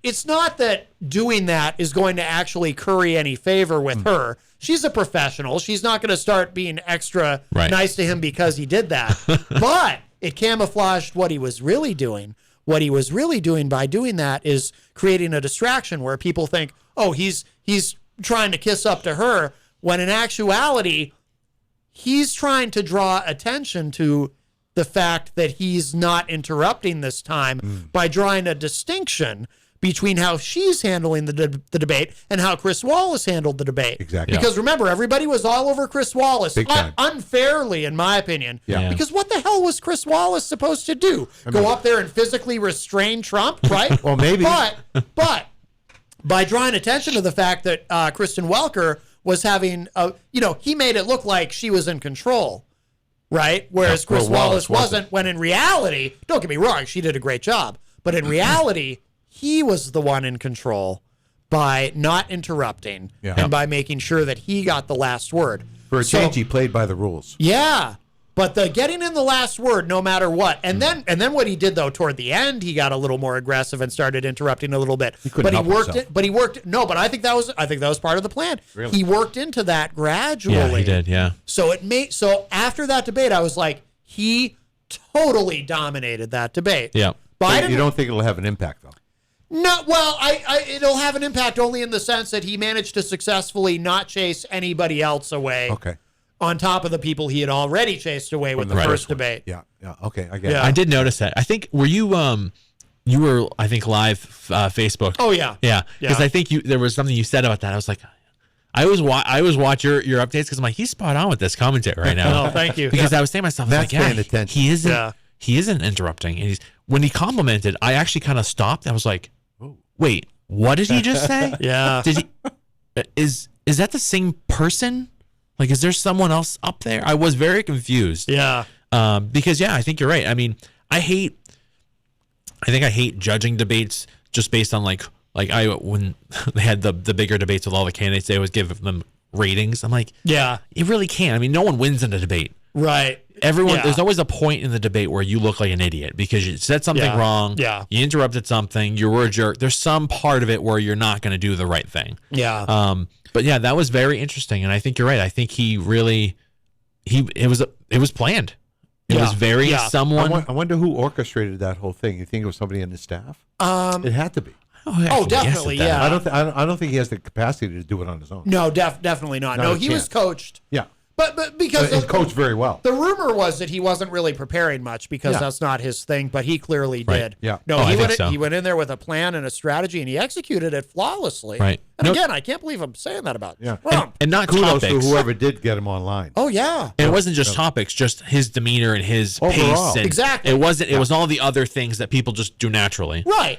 Speaker 3: It's not that doing that is going to actually curry any favor with her. She's a professional. She's not going to start being extra nice to him because he did that. But it camouflaged what he was really doing. What he was really doing by doing that is creating a distraction where people think, oh, he's trying to kiss up to her, when in actuality, he's trying to draw attention to the fact that he's not interrupting this time by drawing a distinction between how she's handling the debate and how Chris Wallace handled the debate.
Speaker 2: Exactly.
Speaker 3: Because remember, everybody was all over Chris Wallace,
Speaker 2: Big time.
Speaker 3: unfairly, in my opinion.
Speaker 2: Yeah.
Speaker 3: Because what the hell was Chris Wallace supposed to do? Go up there and physically restrain Trump, right?
Speaker 2: Well, maybe.
Speaker 3: But by drawing attention to the fact that Kristen Welker was having, he made it look like she was in control, right? Whereas Chris Wallace wasn't, when in reality, don't get me wrong, she did a great job. But in reality, he was the one in control by not interrupting and by making sure that he got the last word.
Speaker 2: For a change, he played by the rules.
Speaker 3: Yeah. But the getting in the last word, no matter what, and then what he did though toward the end, he got a little more aggressive and started interrupting a little bit. But he worked it. But he worked. No, but I think that was part of the plan.
Speaker 2: Really?
Speaker 3: He worked into that gradually.
Speaker 1: Yeah, he did. Yeah.
Speaker 3: So after that debate, I was like, he totally dominated that debate.
Speaker 1: Yeah.
Speaker 3: Biden.
Speaker 2: You don't think it'll have an impact though?
Speaker 3: No, well, it'll have an impact only in the sense that he managed to successfully not chase anybody else away.
Speaker 2: Okay.
Speaker 3: On top of the people he had already chased away with the first debate.
Speaker 2: Yeah. Okay, I get it.
Speaker 1: I did notice that. I think you were I think live Facebook.
Speaker 3: Oh yeah.
Speaker 1: Yeah. Because I think there was something you said about that. I was like, I always watch your updates because I'm like, he's spot on with this commentary right now.
Speaker 3: Oh, thank you.
Speaker 1: Because I was saying to myself,
Speaker 2: That's paying attention.
Speaker 1: He isn't interrupting. And when he complimented, I actually kind of stopped. I was like, wait, what did he just say?
Speaker 3: Yeah.
Speaker 1: Did he? Is that the same person? Like, is there someone else up there? I was very confused.
Speaker 3: Yeah.
Speaker 1: Because I think you're right. I mean, I hate judging debates just based on when they had the bigger debates with all the candidates, they always give them ratings. I'm like,
Speaker 3: yeah,
Speaker 1: you really can't. I mean, no one wins in a debate.
Speaker 3: Right.
Speaker 1: There's always a point in the debate where you look like an idiot because you said something wrong.
Speaker 3: Yeah.
Speaker 1: You interrupted something. You were a jerk. There's some part of it where you're not going to do the right thing.
Speaker 3: Yeah.
Speaker 1: But yeah, that was very interesting, and I think you're right. I think he really, it was planned. It was very someone.
Speaker 2: I wonder who orchestrated that whole thing. You think it was somebody on the staff? It had to be.
Speaker 3: Definitely. Yeah.
Speaker 2: I don't think he has the capacity to do it on his own.
Speaker 3: No, definitely not. No, he was coached.
Speaker 2: Yeah.
Speaker 3: But because
Speaker 2: he coached very well.
Speaker 3: The rumor was that he wasn't really preparing much because that's not his thing, but he clearly did.
Speaker 2: Yeah.
Speaker 3: No, he went in there with a plan and a strategy, and he executed it flawlessly.
Speaker 1: Right.
Speaker 3: And again, I can't believe I'm saying that about
Speaker 2: Trump.
Speaker 1: And not
Speaker 2: kudos
Speaker 1: topics.
Speaker 2: to whoever did get him online.
Speaker 3: Oh yeah.
Speaker 1: And it wasn't just topics, just his demeanor and his
Speaker 2: Overall.
Speaker 1: pace. And
Speaker 3: Exactly.
Speaker 1: It wasn't. It was all the other things that people just do naturally.
Speaker 3: Right.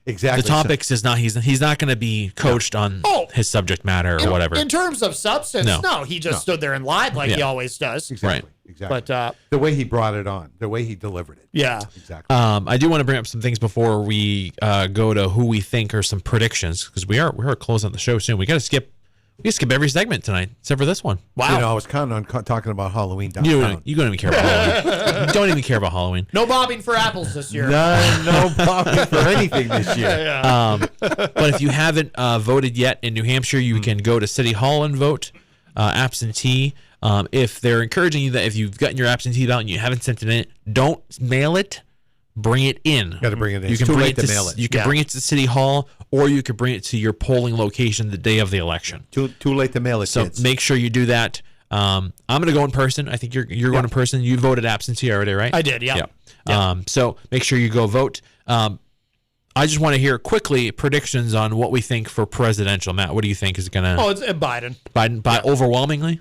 Speaker 2: Exactly.
Speaker 1: The topics is not. He's not going to be coached on his subject matter or whatever.
Speaker 3: In terms of substance, no, he just stood there and lied like he always does.
Speaker 2: Exactly.
Speaker 1: Right.
Speaker 2: Exactly.
Speaker 3: But
Speaker 2: the way he brought it on, the way he delivered it.
Speaker 3: yeah.
Speaker 2: Exactly.
Speaker 1: I do want to bring up some things before we go to who we think are some predictions because we are closing the show soon. We skip every segment tonight except for this one.
Speaker 3: Wow.
Speaker 2: I was counting on talking about Halloween downtown.
Speaker 1: You don't even care about Halloween. You don't even care about Halloween.
Speaker 3: No bobbing for apples this year.
Speaker 2: No problem for anything this year.
Speaker 1: But if you haven't voted yet in New Hampshire, you can go to City Hall and vote absentee. If they're encouraging you that if you've gotten your absentee ballot and you haven't sent it in, don't mail it. Bring it in.
Speaker 2: Got to bring it in.
Speaker 1: You
Speaker 2: It's
Speaker 1: can
Speaker 2: too
Speaker 1: bring
Speaker 2: late to mail it.
Speaker 1: You can bring it to City Hall, or you could bring it to your polling location the day of the election.
Speaker 2: Too late to mail it,
Speaker 1: So
Speaker 2: kids.
Speaker 1: make sure you do that. I'm going to go in person. I think you're going in person. You voted absentee already, right?
Speaker 3: I did, yeah.
Speaker 1: So make sure you go vote. I just want to hear quickly predictions on what we think for presidential. Matt, what do you think is going to?
Speaker 3: Oh, it's Biden.
Speaker 1: Biden by overwhelmingly.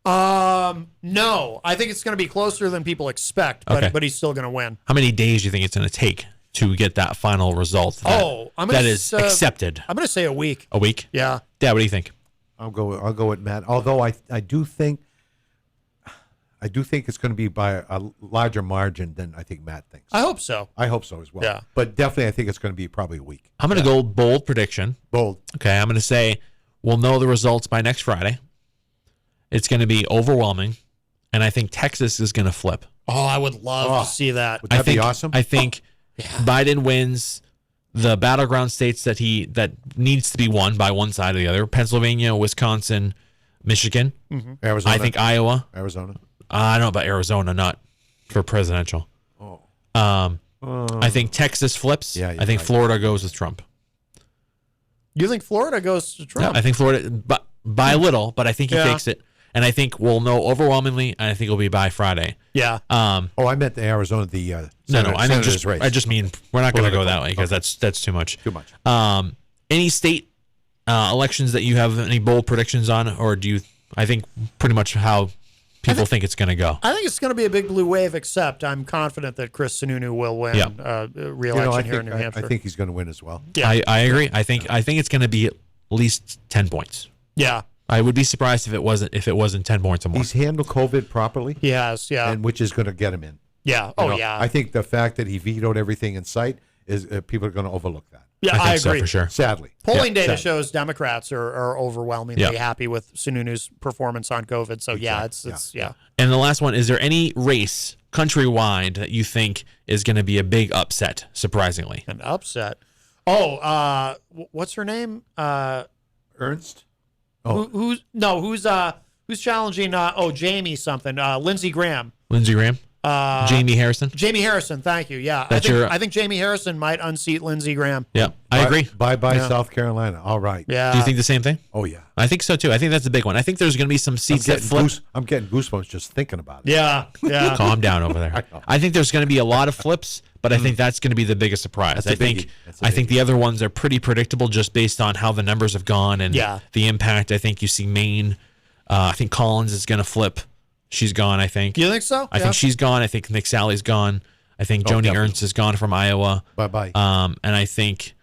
Speaker 3: No, I think it's going to be closer than people expect, but he's still going to win.
Speaker 1: How many days do you think it's going to take to get that final result? That is accepted.
Speaker 3: I'm going to say a week.
Speaker 1: A week?
Speaker 3: Yeah.
Speaker 1: Dad, what do you think?
Speaker 2: I'll go with Matt. Although I do think I do think it's going to be by a larger margin than I think Matt thinks.
Speaker 3: I hope so.
Speaker 2: I hope so as well.
Speaker 3: Yeah.
Speaker 2: But definitely, I think it's going to be probably a week.
Speaker 1: I'm going to go bold prediction.
Speaker 2: Bold.
Speaker 1: Okay, I'm going to say we'll know the results by next Friday. It's going to be overwhelming, and I think Texas is going to flip.
Speaker 3: Oh, I would love to see that.
Speaker 2: Would that be awesome?
Speaker 1: I think Biden wins the battleground states that needs to be won by one side or the other: Pennsylvania, Wisconsin, Michigan.
Speaker 2: Arizona.
Speaker 1: I think Iowa.
Speaker 2: Arizona.
Speaker 1: I don't know about Arizona, not for presidential.
Speaker 2: Oh.
Speaker 1: I think Texas flips.
Speaker 2: Yeah,
Speaker 1: I think
Speaker 2: right.
Speaker 1: Florida goes with Trump.
Speaker 3: You think Florida goes to Trump?
Speaker 1: I think Florida, but by a little, but I think he takes it. And I think we'll know overwhelmingly, and I think it'll be by Friday.
Speaker 3: Yeah.
Speaker 2: I meant the Arizona,
Speaker 1: No, I mean
Speaker 2: race.
Speaker 1: I just mean we're not going to go that way because that's too much.
Speaker 2: Too much.
Speaker 1: Any state elections that you have any bold predictions on, or do you? I think pretty much how people think it's going to go.
Speaker 3: I think it's going to be a big blue wave, except I'm confident that Chris Sununu will win re-election here in New Hampshire.
Speaker 2: I think he's going to win as well.
Speaker 3: Yeah.
Speaker 1: I agree. I think it's going to be at least 10 points.
Speaker 3: Yeah.
Speaker 1: I would be surprised if it wasn't 10 points or more.
Speaker 2: He's handled COVID properly.
Speaker 3: He has, yeah.
Speaker 2: And which is going to get him in.
Speaker 3: Yeah.
Speaker 2: You
Speaker 3: Oh,
Speaker 2: know,
Speaker 3: yeah.
Speaker 2: I think the fact that he vetoed everything in sight is people are going to overlook that.
Speaker 3: Yeah,
Speaker 1: I
Speaker 3: I
Speaker 1: think
Speaker 3: agree.
Speaker 1: so for sure.
Speaker 2: Sadly.
Speaker 3: Polling data
Speaker 2: sadly.
Speaker 3: shows Democrats are overwhelmingly
Speaker 1: Yeah.
Speaker 3: happy with Sununu's performance on COVID. So, yeah,
Speaker 2: Exactly.
Speaker 3: it's yeah.
Speaker 1: And the last one, is there any race countrywide that you think is going to be a big upset, surprisingly?
Speaker 3: An upset. Oh, what's her name?
Speaker 2: Ernst? Oh,
Speaker 3: Who's challenging? Jamie something. Lindsey Graham.
Speaker 1: Lindsey Graham? Jamie Harrison?
Speaker 3: Jamie Harrison. Thank you. Yeah, I think Jamie Harrison might unseat Lindsey Graham.
Speaker 1: Yeah, I agree.
Speaker 2: Bye-bye,
Speaker 3: Yeah.
Speaker 2: South Carolina. All right.
Speaker 3: Yeah.
Speaker 1: Do you think the same thing?
Speaker 2: Oh, yeah.
Speaker 1: I think so, too. I think that's a big one. I think there's going to be some seats that flip.
Speaker 2: I'm getting goosebumps just thinking about it.
Speaker 3: Yeah. Yeah.
Speaker 1: Calm down over there. I think there's going to be a lot of flips, but I think that's going to be the biggest surprise.
Speaker 2: That's a biggie.
Speaker 1: I think the other ones are pretty predictable just based on how the numbers have gone and the impact. I think you see Maine. I think Collins is going to flip. She's gone, I think.
Speaker 3: You think so?
Speaker 1: I think she's gone. I think Nick Sally's gone. I think Joni
Speaker 2: definitely.
Speaker 1: Ernst is gone from Iowa.
Speaker 2: Bye-bye.
Speaker 1: And I think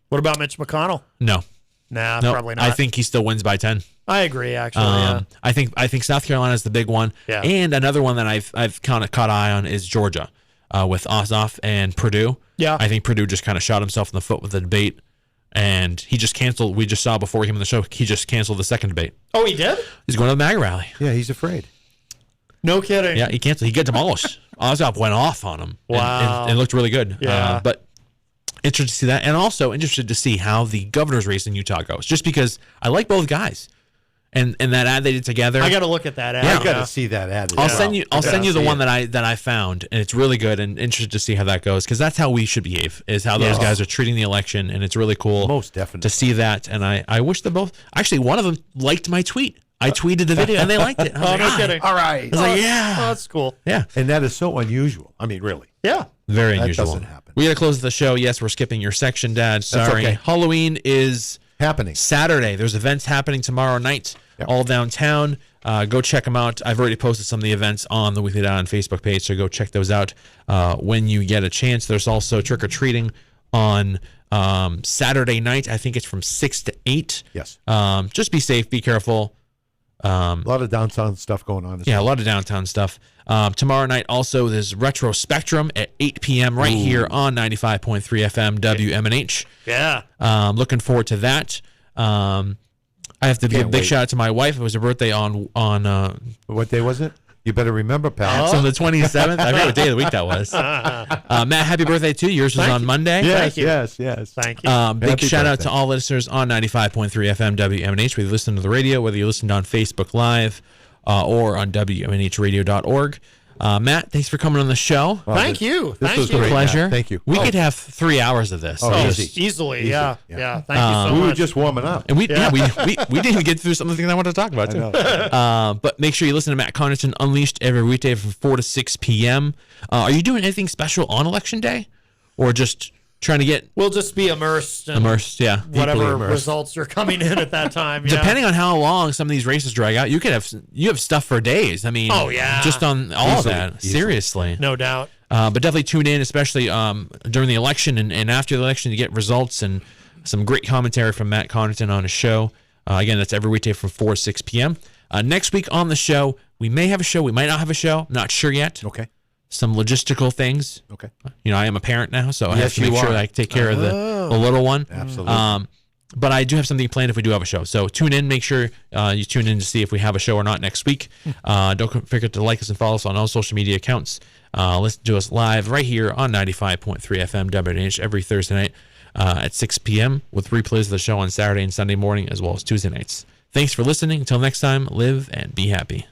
Speaker 3: What about Mitch McConnell?
Speaker 1: no,
Speaker 3: Probably not.
Speaker 1: I think he still wins by 10.
Speaker 3: I agree. Actually, yeah.
Speaker 1: I think South Carolina is the big one.
Speaker 3: Yeah.
Speaker 1: And another one that I've kind of caught eye on is Georgia, with Ossoff and Purdue.
Speaker 3: Yeah.
Speaker 1: I think Purdue just kind of shot himself in the foot with the debate, and he just canceled. We just saw before he came on the show. He just canceled the second debate.
Speaker 3: Oh, he did?
Speaker 1: He's going to the MAGA rally.
Speaker 2: Yeah, he's afraid.
Speaker 3: No kidding.
Speaker 1: Yeah, he canceled. He got demolished. Ossoff went off on him.
Speaker 3: Wow.
Speaker 1: And looked really good.
Speaker 3: Yeah.
Speaker 1: But interested to see that, and also interested to see how the governor's race in Utah goes. Just because I like both guys, and that ad they did together.
Speaker 3: I got to look at that ad.
Speaker 2: I got to see that ad.
Speaker 1: I'll send you the one that I found, and it's really good, and interested to see how that goes, because that's how we should behave, is how those guys are treating the election, and it's really cool.
Speaker 2: Most definitely.
Speaker 1: To see that, and I wish them both. Actually, one of them liked my tweet. I tweeted the video, and they liked it. I was like,
Speaker 3: no kidding.
Speaker 2: All right.
Speaker 1: I was like, yeah,
Speaker 3: Oh, that's cool.
Speaker 1: yeah.
Speaker 2: And that is so unusual. I mean, really.
Speaker 3: Yeah.
Speaker 1: Very
Speaker 2: That
Speaker 1: unusual.
Speaker 2: doesn't happen.
Speaker 1: We got to close the show. Yes, we're skipping your section, Dad. Sorry.
Speaker 2: okay.
Speaker 1: Halloween is
Speaker 2: Happening.
Speaker 1: Saturday. There's events happening tomorrow night, all downtown. Go check them out. I've already posted some of the events on the Weekly Dion Facebook page, so go check those out when you get a chance. There's also trick or treating on Saturday night. I think it's from 6 to 8.
Speaker 2: Yes.
Speaker 1: Just be safe. Be careful.
Speaker 2: A lot of downtown stuff going on.
Speaker 1: Yeah, a lot of downtown stuff. Tomorrow night also there's Retro Spectrum at 8 p.m. right here on 95.3 FM WMNH.
Speaker 3: Yeah.
Speaker 1: Looking forward to that. I have to give a
Speaker 2: Can't
Speaker 1: big
Speaker 2: wait.
Speaker 1: shout out to my wife. It was her birthday on
Speaker 2: What day was it? You better remember, pal.
Speaker 1: so the 27th. I forget what day of the week that was. Matt, happy birthday to you. Yours was on Monday.
Speaker 2: Yes,
Speaker 3: you.
Speaker 2: yes.
Speaker 3: Thank you.
Speaker 1: Big
Speaker 2: Happy
Speaker 1: shout out
Speaker 2: birthday.
Speaker 1: to all listeners on 95.3 FM WMNH, whether you listen to the radio, whether you listened on Facebook Live, or on WMNHradio.org. Matt, thanks for coming on the show.
Speaker 3: Thank you.
Speaker 2: This
Speaker 3: Thank
Speaker 2: was
Speaker 3: you.
Speaker 2: great,
Speaker 1: Pleasure.
Speaker 2: Matt. Thank you.
Speaker 1: We could have 3 hours of this.
Speaker 2: Oh,
Speaker 1: So
Speaker 2: easy.
Speaker 3: Easily. Yeah.
Speaker 2: Yeah.
Speaker 3: Yeah. Thank you so
Speaker 2: We
Speaker 3: much.
Speaker 2: were just warming up.
Speaker 1: And we didn't even get through some of the things I wanted to talk about too. But make sure you listen to Matt Connarton Unleashed every weekday from 4 to 6 p.m. Are you doing anything special on Election Day, or just trying to get
Speaker 3: We'll just be immersed in
Speaker 1: immersed? Yeah.
Speaker 3: whatever
Speaker 2: immersed.
Speaker 3: results are coming in at that time. Yeah.
Speaker 1: Depending on how long some of these races drag out, you have stuff for days. I mean,
Speaker 3: Oh, yeah.
Speaker 1: just on all
Speaker 2: Easily,
Speaker 1: of that.
Speaker 2: easily.
Speaker 1: Seriously.
Speaker 3: No doubt.
Speaker 1: But definitely tune in, especially during the election and after the election, to get results and some great commentary from Matt Connarton on his show. Again, that's every weekday from 4 to 6 p.m. Next week on the show, we may have a show. We might not have a show. I'm not sure yet.
Speaker 2: Okay.
Speaker 1: Some logistical things.
Speaker 2: Okay.
Speaker 1: I am a parent now, so I have
Speaker 2: Yes,
Speaker 1: to make
Speaker 2: you
Speaker 1: sure
Speaker 2: are.
Speaker 1: that I take care of the little one.
Speaker 2: Absolutely.
Speaker 1: But I do have something planned if we do have a show. So tune in. Make sure you tune in to see if we have a show or not next week. Don't forget to like us and follow us on all social media accounts. Listen to us live right here on 95.3 FM WNH every Thursday night at 6 p.m. with replays of the show on Saturday and Sunday morning as well as Tuesday nights. Thanks for listening. Until next time, live and be happy.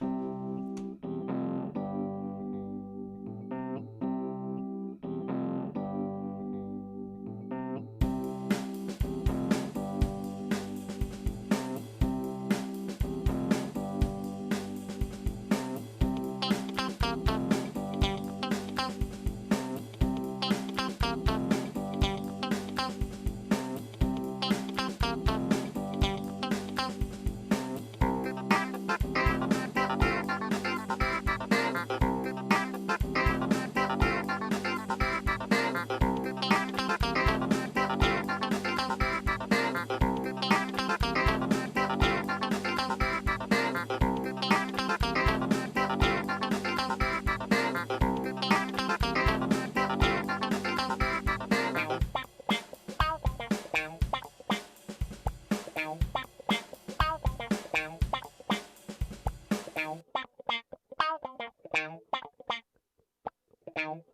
Speaker 5: Wow.